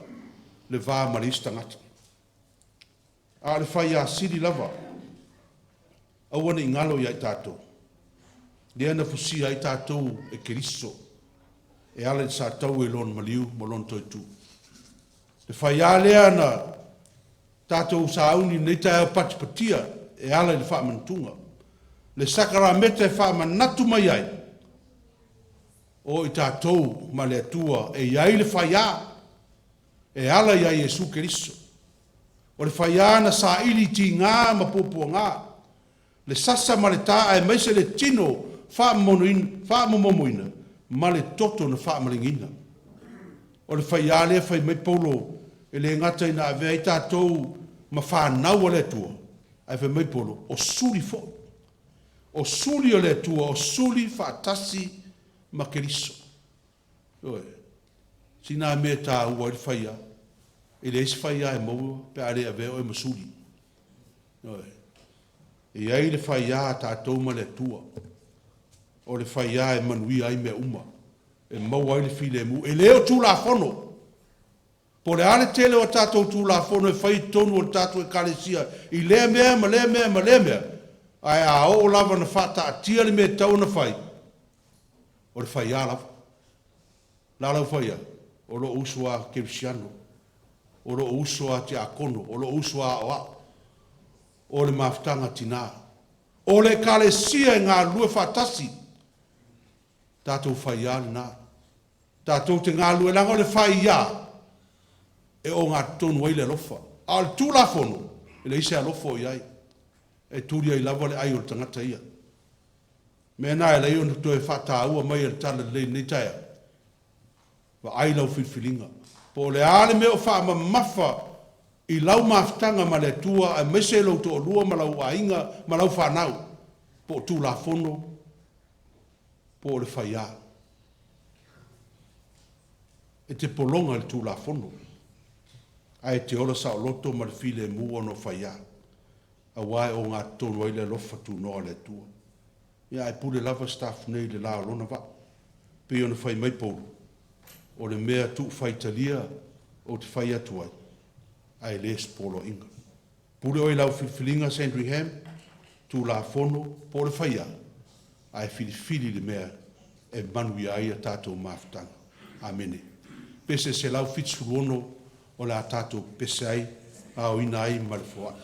le wā marista ngata. A le whai a siri lava. Awana I ngalo I ai tātou. Lea na fusi ai tātou e keriso. E ale sa tau e lon maliu mo lon toi tu. Le whai a lea na Tātou sauni nei tai au patipatia e ala i le whaamantunga. Le sakara meta e whaamanatu mai ai. O i tātou ma le atua e iai le whaia. E ala iai Jesu Keriso. O le whaia na sa ili ti ngā ma pōpua ngā. Le sasa ma le tā e maise le tino whaamomoina ma le toto na whaamalingina. O le whaia le whai mai polo e le ngata ina avea i tātou ma whanau o le atua. Ai whai mai polo o suli fo. O suli o le atua, o suli whaatasi ma Keriso. Oe, sina mea tā ua i le whaia. E le isi whaia e maua pe are avea o e masuli. Oe. E ai le whaia tātou ma le atua. O le whaia e manui ai mea uma. E maua ai le file mu. E leo tū la fono. Po le ale tele o tātou tū la fono e whai tonu o tātou e kalesia. I lea mea, ma lea mea, ma lea mea. Ai a o lava na whata a tia le mea tau na whai. O le whaia lava. La lau whaia. O lo usua kevisiano. O lo usua te akono. O lo usua o a. O le maftanga tina. O le kalesia ngā lue whatasi. Tātou whaia le nā. Tātou te ngā lue langa o le whaia. E o ngā tonu ai le lofa. A le tūla fono. E le ise a lofo i ai. E tūri ai lava le ai o le tangata ia. Me nā e lei o na toe whata ua mai e le tala le nei taia. Wa ai lau whiwhilinga. Po le ale me o wha ma mafa i lau maftanga ma le tua e mese lau to o lua ma lau ainga ma lau whanau. Po tūla fono. Po le whaia. E te polonga le tūla fono. Ai te ora sa o loto ma le file mua no whaia. A wae o ngā tonu ai le lofa tu noa le tua. Ia e pule lava staff nei le la lona va. Pe ona whai mai polo. O le mea tu whaitalia o te whai atu ai. Ai les polo inga. Pule oi lau whiwhilinga Sandringham. Tu la fono po le whaia. Ai whiwhili le mea e manui ai a tātou maftanga. Amene. Pese se lau whitsulono o la tātou pese ai au ina ai malefoa.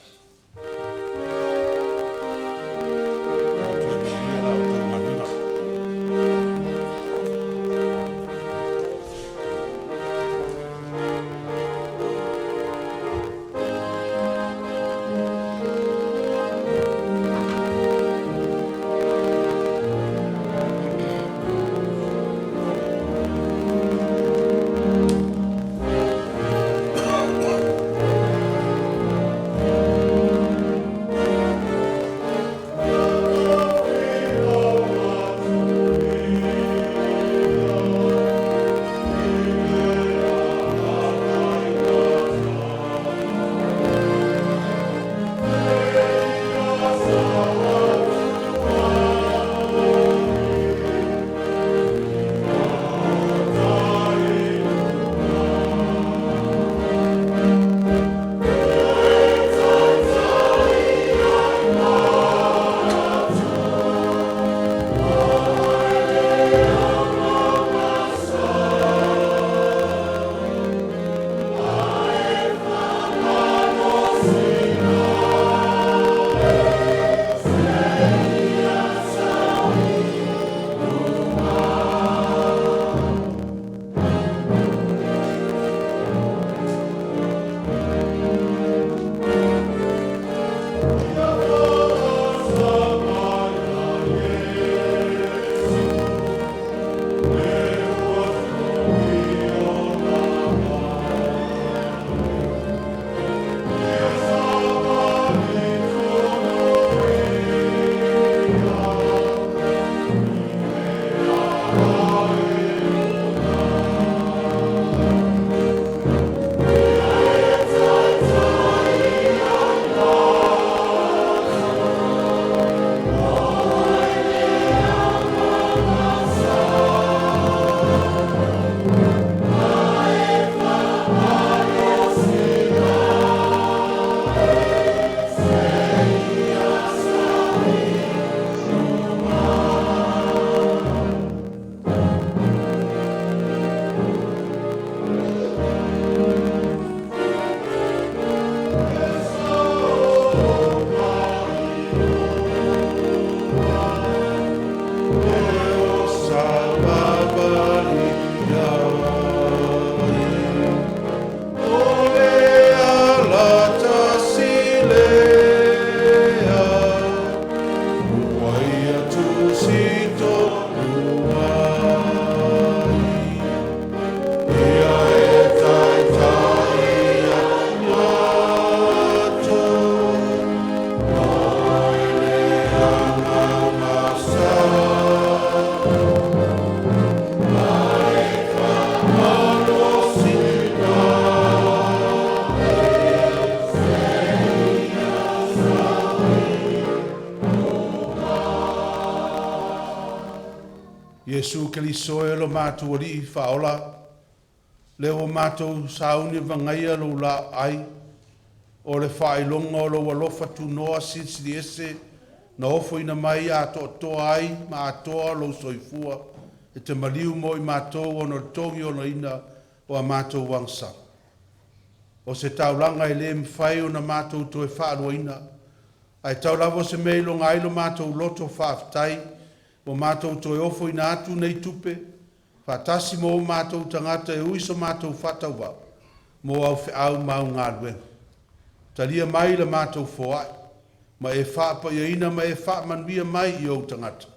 Iesu Keliso e lo mātou ali whaola, leo mātou sauni vangaia lo la ai, o le whailonga o lo walofa tu noa sisi ese, na ofo ina mai a toa ai, ma a toa lo soifua, e te maliu mo i mātou o no tongi o na ina o a mātou wangsa. O se taulanga e le mwhai o na mātou to e whaarua ina, ai taulavo se meilo ngailo mātou loto whaaftai, o mātou to e ofo ina atu nei tupe, whaatasi mo mātou tangata e uiso mātou whataua, mo au au mau ngā rue. Talia mai la mātou foai, ma e whaapa ia ina ma e whaamanuia mai i au tangata.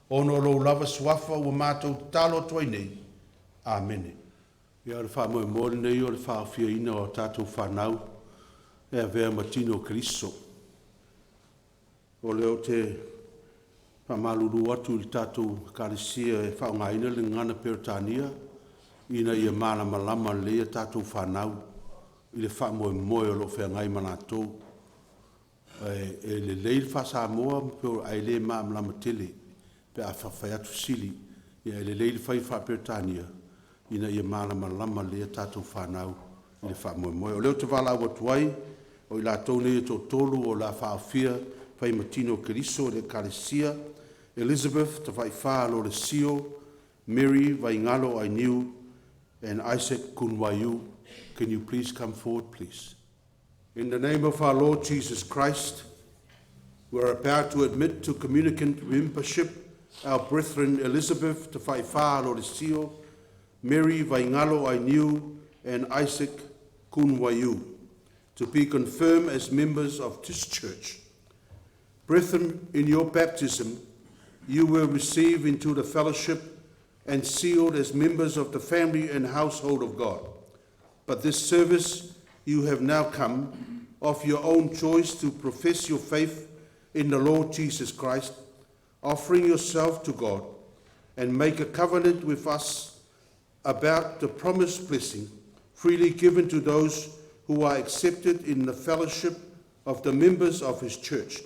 Ono lo lava suafa o mātou talo toi nei. Amene. Ia le whaamoe mōre nei o le whaafia ina o tātou whanau, e a vea matino Kristo. O leo te whamaluru atu i tātou karisia e whaungaina le ngana Peretania, ina ia mana malama lea tātou whanau, i le whaamoe moe o lo whengai manatou. E le leil whasa moa, peo ai le maa mlama tele, pe a whawhai atu sili, ia e le leil whai wha Peretania, ina ia mana malama lea tātou whanau, i le whaamoe moe. O leo te wala awa tuai, o i la tōne e tō tolu o la whaafia, whai matino Keriso le karisia, Elizabeth, te whai wha lo le sio, Mary, Vaingalo, I knew, and Isaac Kunwayu. Can you please come forward, please? In the name of our Lord Jesus Christ, we are about to admit to communicant membership our brethren Elizabeth, te whai wha lo le sio, Mary, Vaingalo, I knew, and Isaac Kunwayu, to be confirmed as members of this church. Brethren, in your baptism, you were received into the fellowship and sealed as members of the family and household of God. But this service you have now come of your own choice to profess your faith in the Lord Jesus Christ, offering yourself to God, and make a covenant with us about the promised blessing freely given to those who are accepted in the fellowship of the members of his church.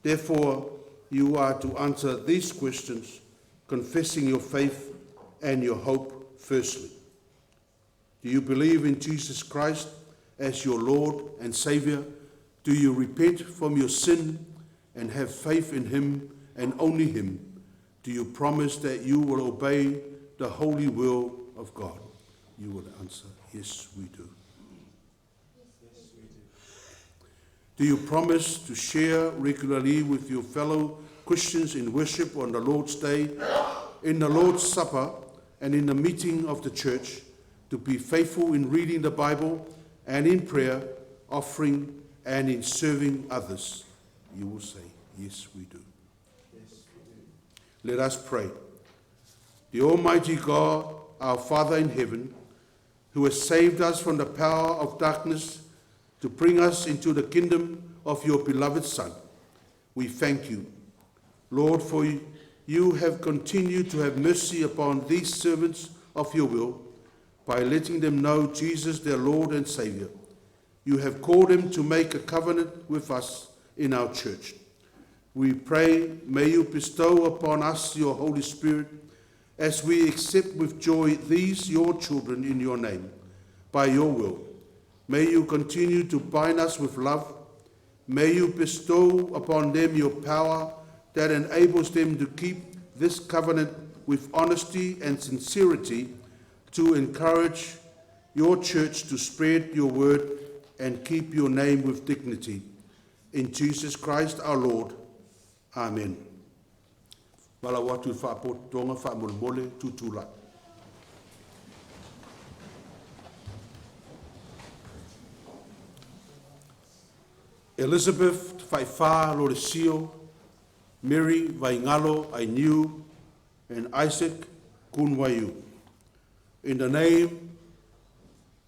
Therefore, you are to answer these questions, confessing your faith and your hope firstly. Do you believe in Jesus Christ as your Lord and Savior? Do you repent from your sin and have faith in him and only him? Do you promise that you will obey the holy will of God? You will answer, yes, we do. Do you promise to share regularly with your fellow Christians in worship on the Lord's Day, in the Lord's Supper, and in the meeting of the church, to be faithful in reading the Bible and in prayer, offering, and in serving others? You will say, yes, we do. Yes, we do. Let us pray. The Almighty God, our Father in heaven, who has saved us from the power of darkness to bring us into the kingdom of your beloved Son, we thank you, Lord, for you have continued to have mercy upon these servants of your will by letting them know Jesus, their Lord and Savior. You have called them to make a covenant with us in our church. We pray, may you bestow upon us your Holy Spirit as we accept with joy these your children in your name, by your will. May you continue to bind us with love. May you bestow upon them your power that enables them to keep this covenant with honesty and sincerity, to encourage your church to spread your word and keep your name with dignity. In Jesus Christ our Lord. Amen. Wala watu whaapotonga whaamolmole tutula. Elizabeth whaiwha Loresio, Mary Vaingalo, I knew, and Isaac Kunwayu. In the name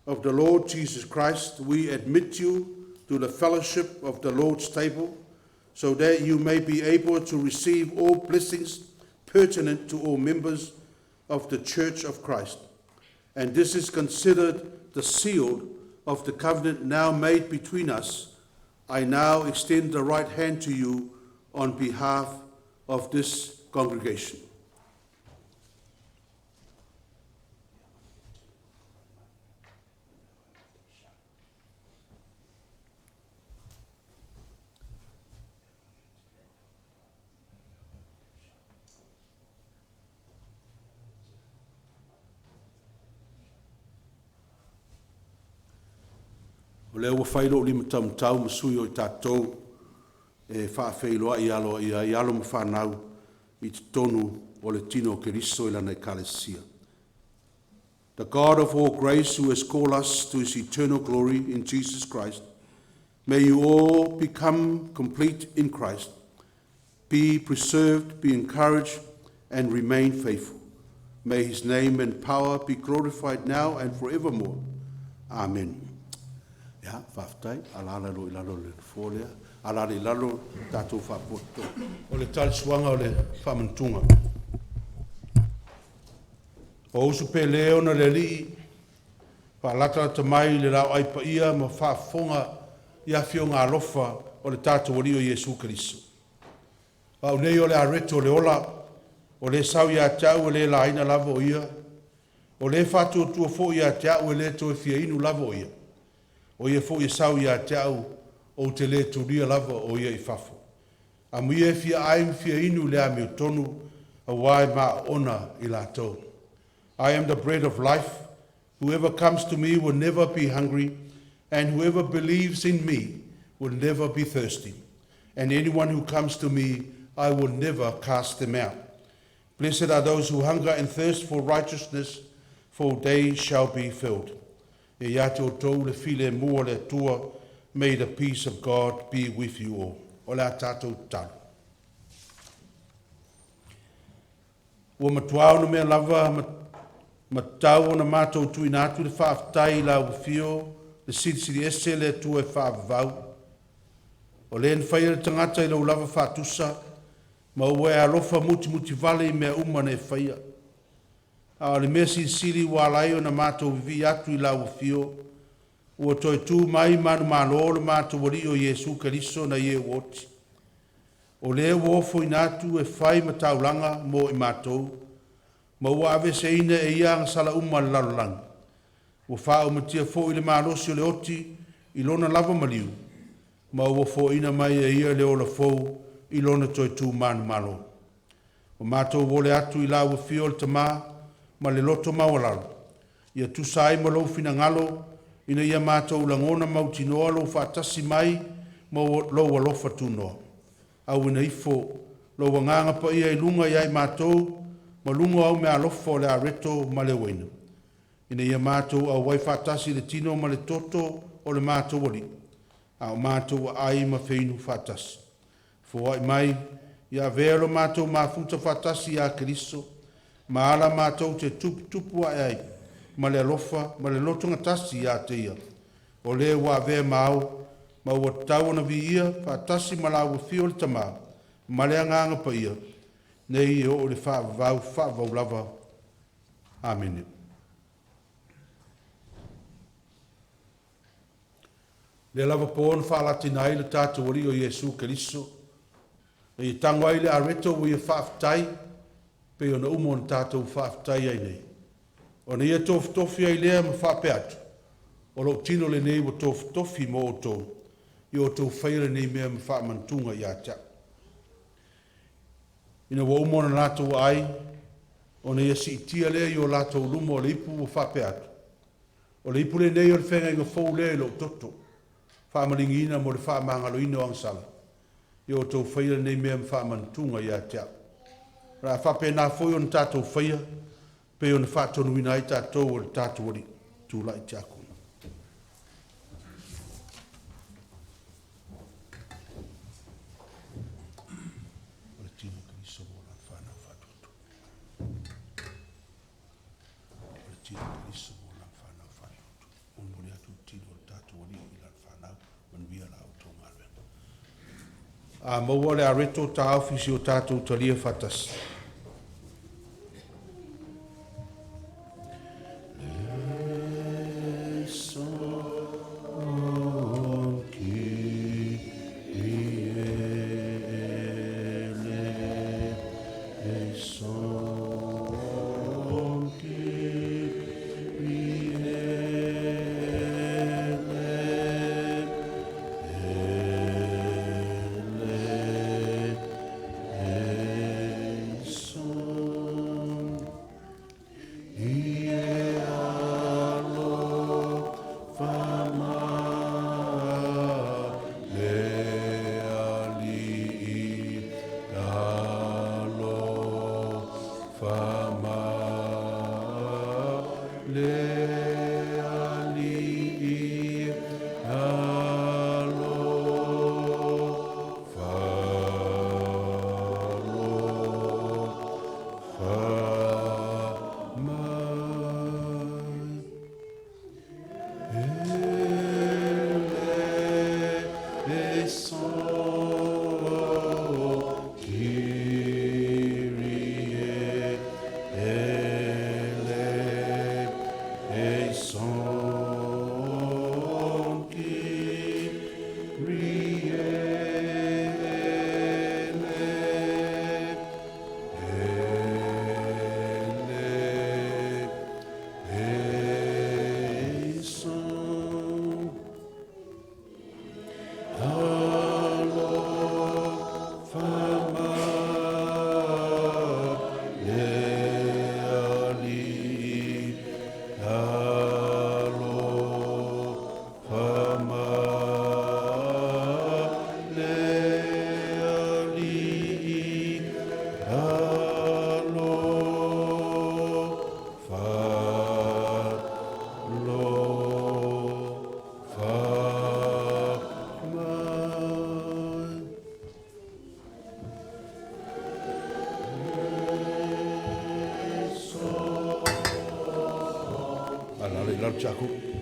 of the Lord Jesus Christ, we admit you to the fellowship of the Lord's table, so that you may be able to receive all blessings pertinent to all members of the Church of Christ. And this is considered the seal of the covenant now made between us. I now extend the right hand to you on behalf of this congregation. le ua whairo o lima tau masui o i tātou e whaafeiloa i alo ma whanau i te tonu o le tino o Keriso i lana ekalesia. The God of all grace who has called us to his eternal glory in Jesus Christ, may you all become complete in Christ, be preserved, be encouraged, and remain faithful. May his name and power be glorified now and forevermore. Amen. Ya, whaftai, alala lo ilalo le fōlea, alala ilalo tātou whapoto. O le tali suanga o le whamantunga. O usu pe leo na le li, whaalata ta mai le lau aipa ia ma whaafonga ia fio ngā lofa o le tātou wari o Iesu Keriso. Au nei o le areto le ola, o le sau ia tau e le laina lava o ia, o le whātua tua fo ia tau e le toi fia inu lava o ia, o ia fo ia sau ia tau o te le turia lava o ia i whafo. A muia e fia aim fia inu le ame o tonu, a wai maa ona i la tau. I am the bread of life. Whoever comes to me will never be hungry, and whoever believes in me will never be thirsty. And anyone who comes to me, I will never cast them out. Blessed are those who hunger and thirst for righteousness, for they shall be filled. E ia te o tau le file mua le tua, may the peace of God be with you all. O le a tātou taru. Ua matuau na mea lava, matau ona mātou tui nātu le whaaftai la uwhio, le siri ese le tua e whaavau. O le nwhai le tangata i lau lava whaatusa, ma ua e alofa muti vale i mea umana e whaia. A le mea siri wālai o na mātou vivi atu i lau uwhio, ua toi tū mai manu mālo le mātou wari o Iesu Keriso na ie woti. O le uofo i nātu e whai mataulanga mo i mātou, ma ua ave se ina e ia ngasala uma le lalolang. Ua whao matia fo i le mālosi o le oti i lona lava maliu, ma ua fo ina mai e ia le ola fou i lona toi tū manu malo. O mātou wole atu i lau fio le tamā, ma le loto mawalalo. Ia tu sai ma lou fina ngalo, ina ia mātou langona mautinoa lou whaatasi mai, ma lou alofa tūnoa. Au ina ifo, lou nganga pa ia i lunga iai mātou, ma lunga au me alofa o le areto ma le waina. Ina ia mātou au wai whaatasi le tino ma le toto o le mātou wali. Au mātou ai ma whainu whaatasi. Fua i mai, ia vero mātou mafuta whaatasi a Keriso, ma ala mātou te tupu ai, ma le alofa, ma le lotunga tasi a te ia. O le wa vea mau, ma ua tau na vi ia, whaatasi ma la ua fio le tamā, ma le anganga pa ia, nei e o le whaavau lava. Amen. Le lava pōna whaalatinai le tātou wari o Iesu Keriso, e i tangwai le areto o ia whaaftai, pe o na umo na tātou whaaftai ai nei. O na ia tofi ai lea ma whaape atu, o lo tino le nei wa tofi mo o tō, i o tō whaira nei mea ma whaamantunga i a tia. Ina wa umo na lātou ai, o na ia si itia lea i o lātou lumo o le ipu wa whaape atu. O le ipu le nei o le whenga inga fau lea i lo toto, whaamaringi ina mo le whaamangalo ina o angsala, i o tō whaira nei mea ma whaamantunga i a tia. Ra whape nā whoi o na tātou whaia, pe o na whaatonu ina i tātou o le tātou wari, tūla i tiako. A maua le areto ta ofisi o tātou talia whatas. Chaku.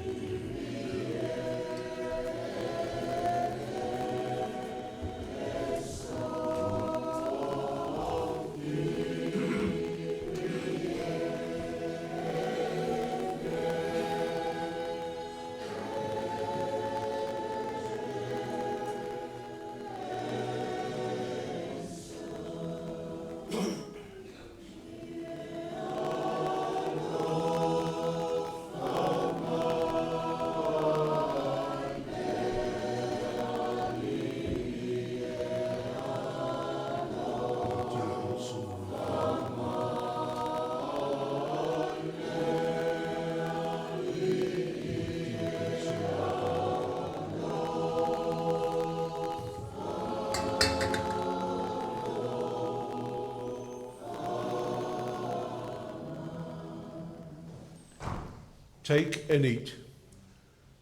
Take and eat.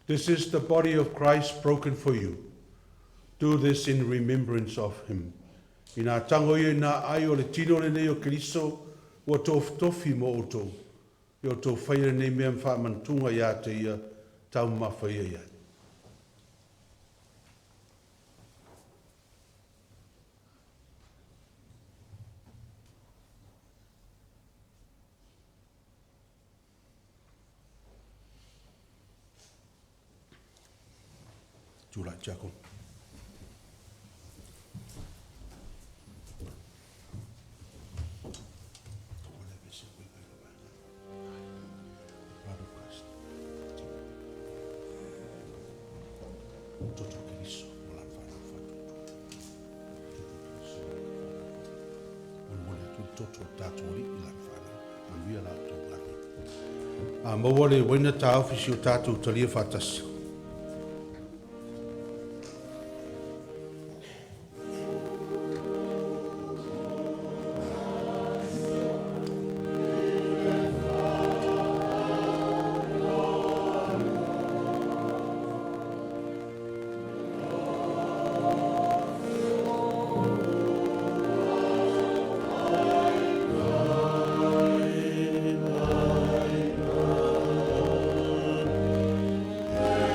This is the body of Christ broken for you. Do this in remembrance of him. I nā tango i nā ai o le tino le nei o Keriso, ua tō tofi mo o tō. I o tō whaia nei mea whaamantunga ia te ia, tau mawhaia ia. Tūra Jacob. Mawale waina tā ofisi o tātou talia whātasi. Yeah.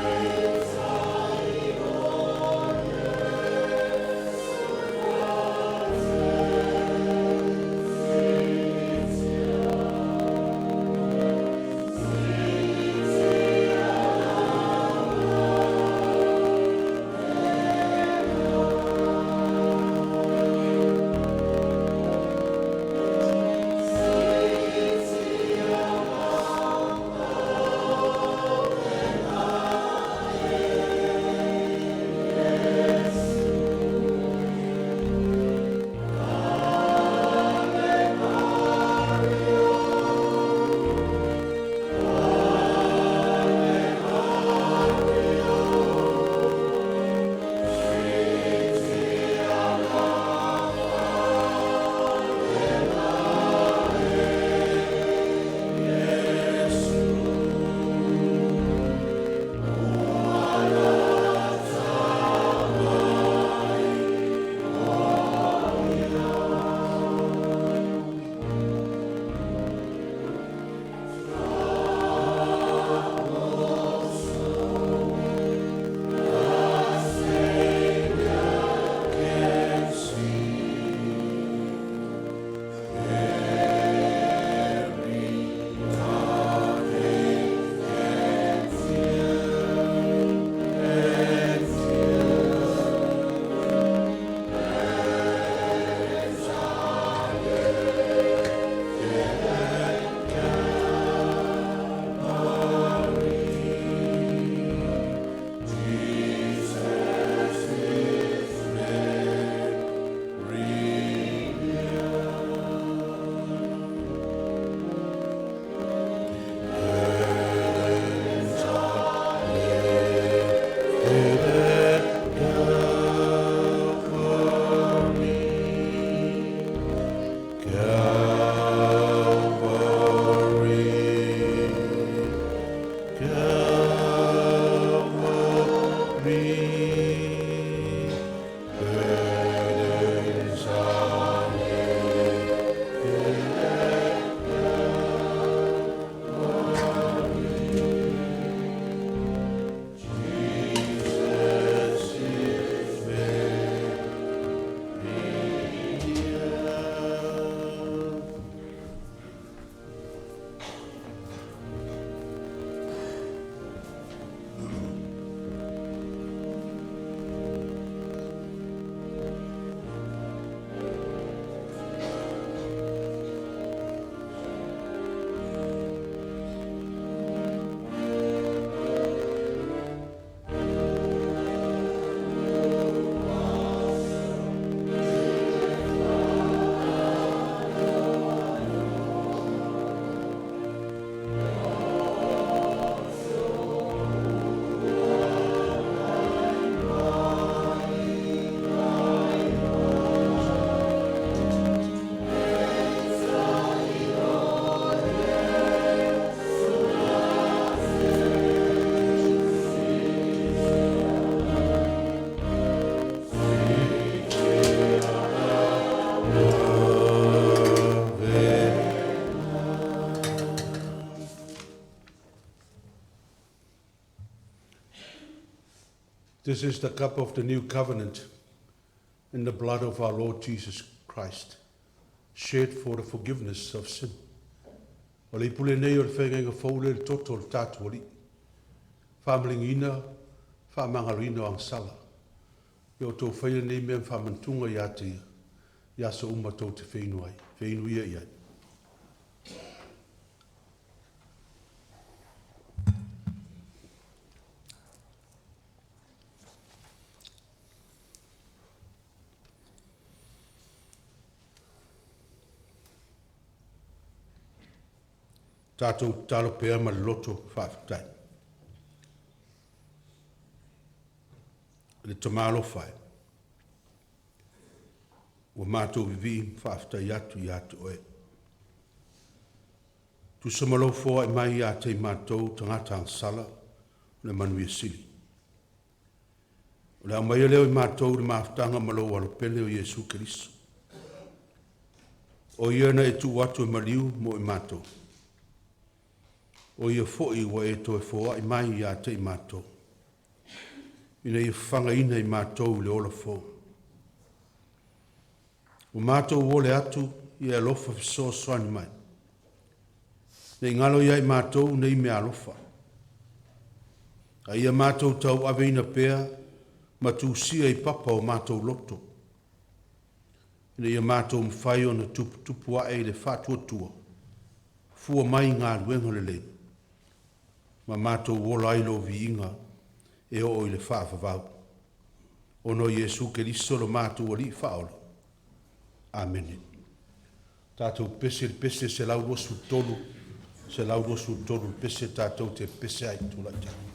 This is the cup of the new covenant in the blood of our Lord Jesus Christ, shed for the forgiveness of sin. O le pule nei o le whengenga whaule le toto le tātua li. Whamalingina, whamangaruina o angsala. Yo tō whaile nei mea whamantunga i ate ia sa uma tō te whenua ai. Whenuia i ai. Tātou talo pēr ma loto whawhtai. Le tamalo whai. Wa mātou vivi whawhtai atu i atu oe. Tu samalo fōa i mai a te mātou tangata ang sala le manuia sili. O le amai leo i mātou le maftanga malo walo pele o Jesu Keriso. O iana e tu watu e maliu mo i mātou. O ia fo'i wa e toe fo'a i mai i a te i mātou. Ina ia whanga ina i mātou le ola fo. O mātou wole atu i a lofa fiso swani mai. Nei ngalo ia i mātou nei mea lofa. A ia mātou tau ave ina pēa ma tu sia i papa o mātou loto. Ina ia mātou mwhai o na tupu a e le whātua. Fua mai ngā luenga le lei. Ma mātou wola ilo vi inga e o i le whaafavau. Ono Jesu Keriso lo mātou ali whaola. Amen. Tātou pese se laurosu tolu pese tātou te pese ai tūlata.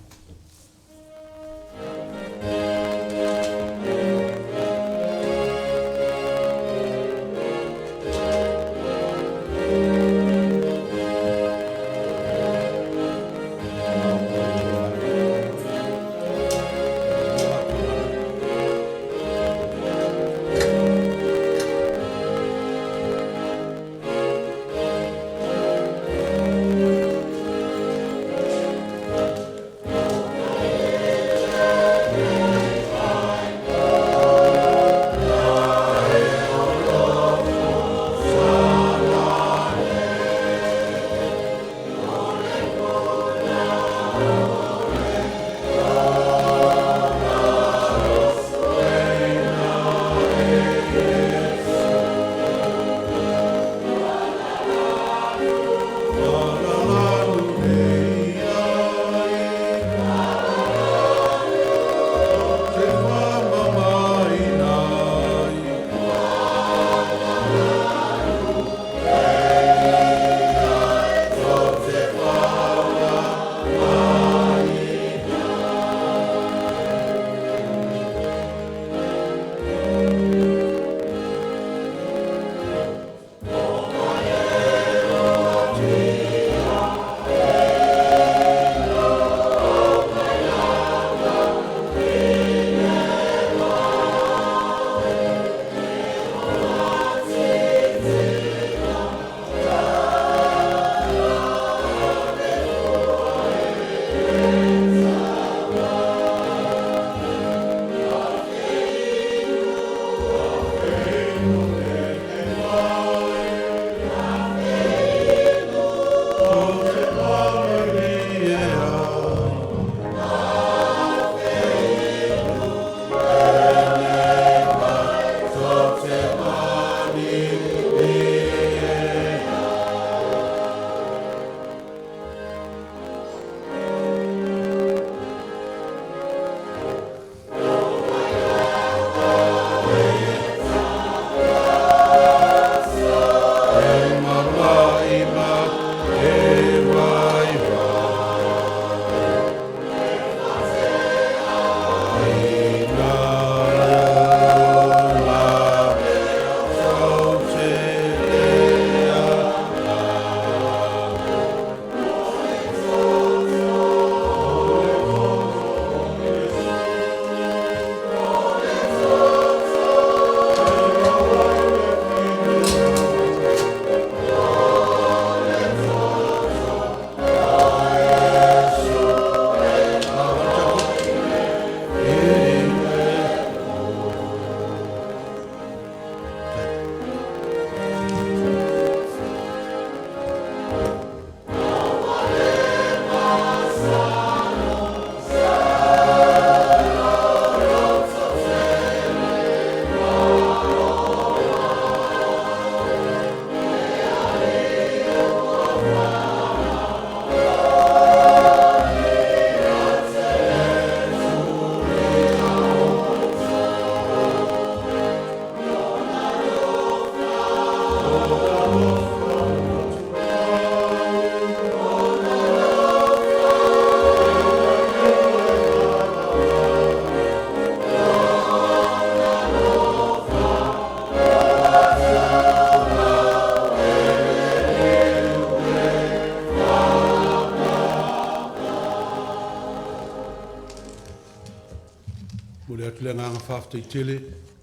whawhaftai tele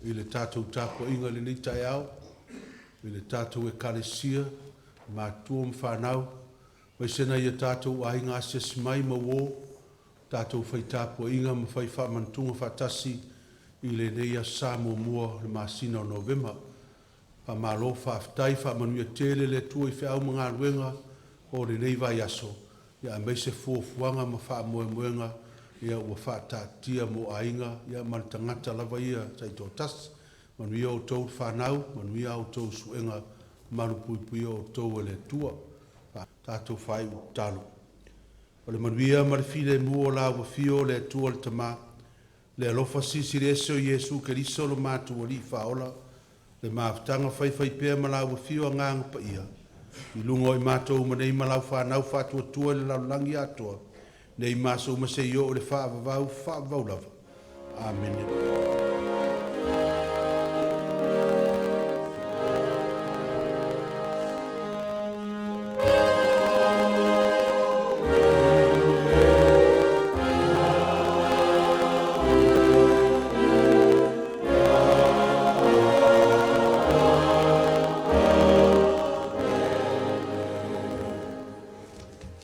i le tātou tāpua inga le nei tai au, i le tātou e kalesia, mātua mwhanau, mai sena i a tātou a inga ases mai ma wō, tātou whai tāpua inga ma whai whamantunga whatasi i le nei a Samoa mua le māsina o Novemba. Pa malo whaftai whamanuia tele le tua i whiau mga ruenga o le nei vai aso. Ia mai se fuafuanga ma whamoemoenga ia ua whatatia mo ainga ia manitangata lava ia taito tas. Manuia o tau whanau, manuia o tau suenga manupui o tau le tua. Tātou whai u talo. O le manuia marifile mua la ua fio le tua le tama. Le alofa sisi le ese o Yesu ke riso lo mātua li whaola. Le maafutanga whai pēr malau ua fio a nganga pa ia. I lungo i mātou manei malau whanau whatua tua le laulangi atoa. Nei māsou masei o le whaavavau lava. Amen.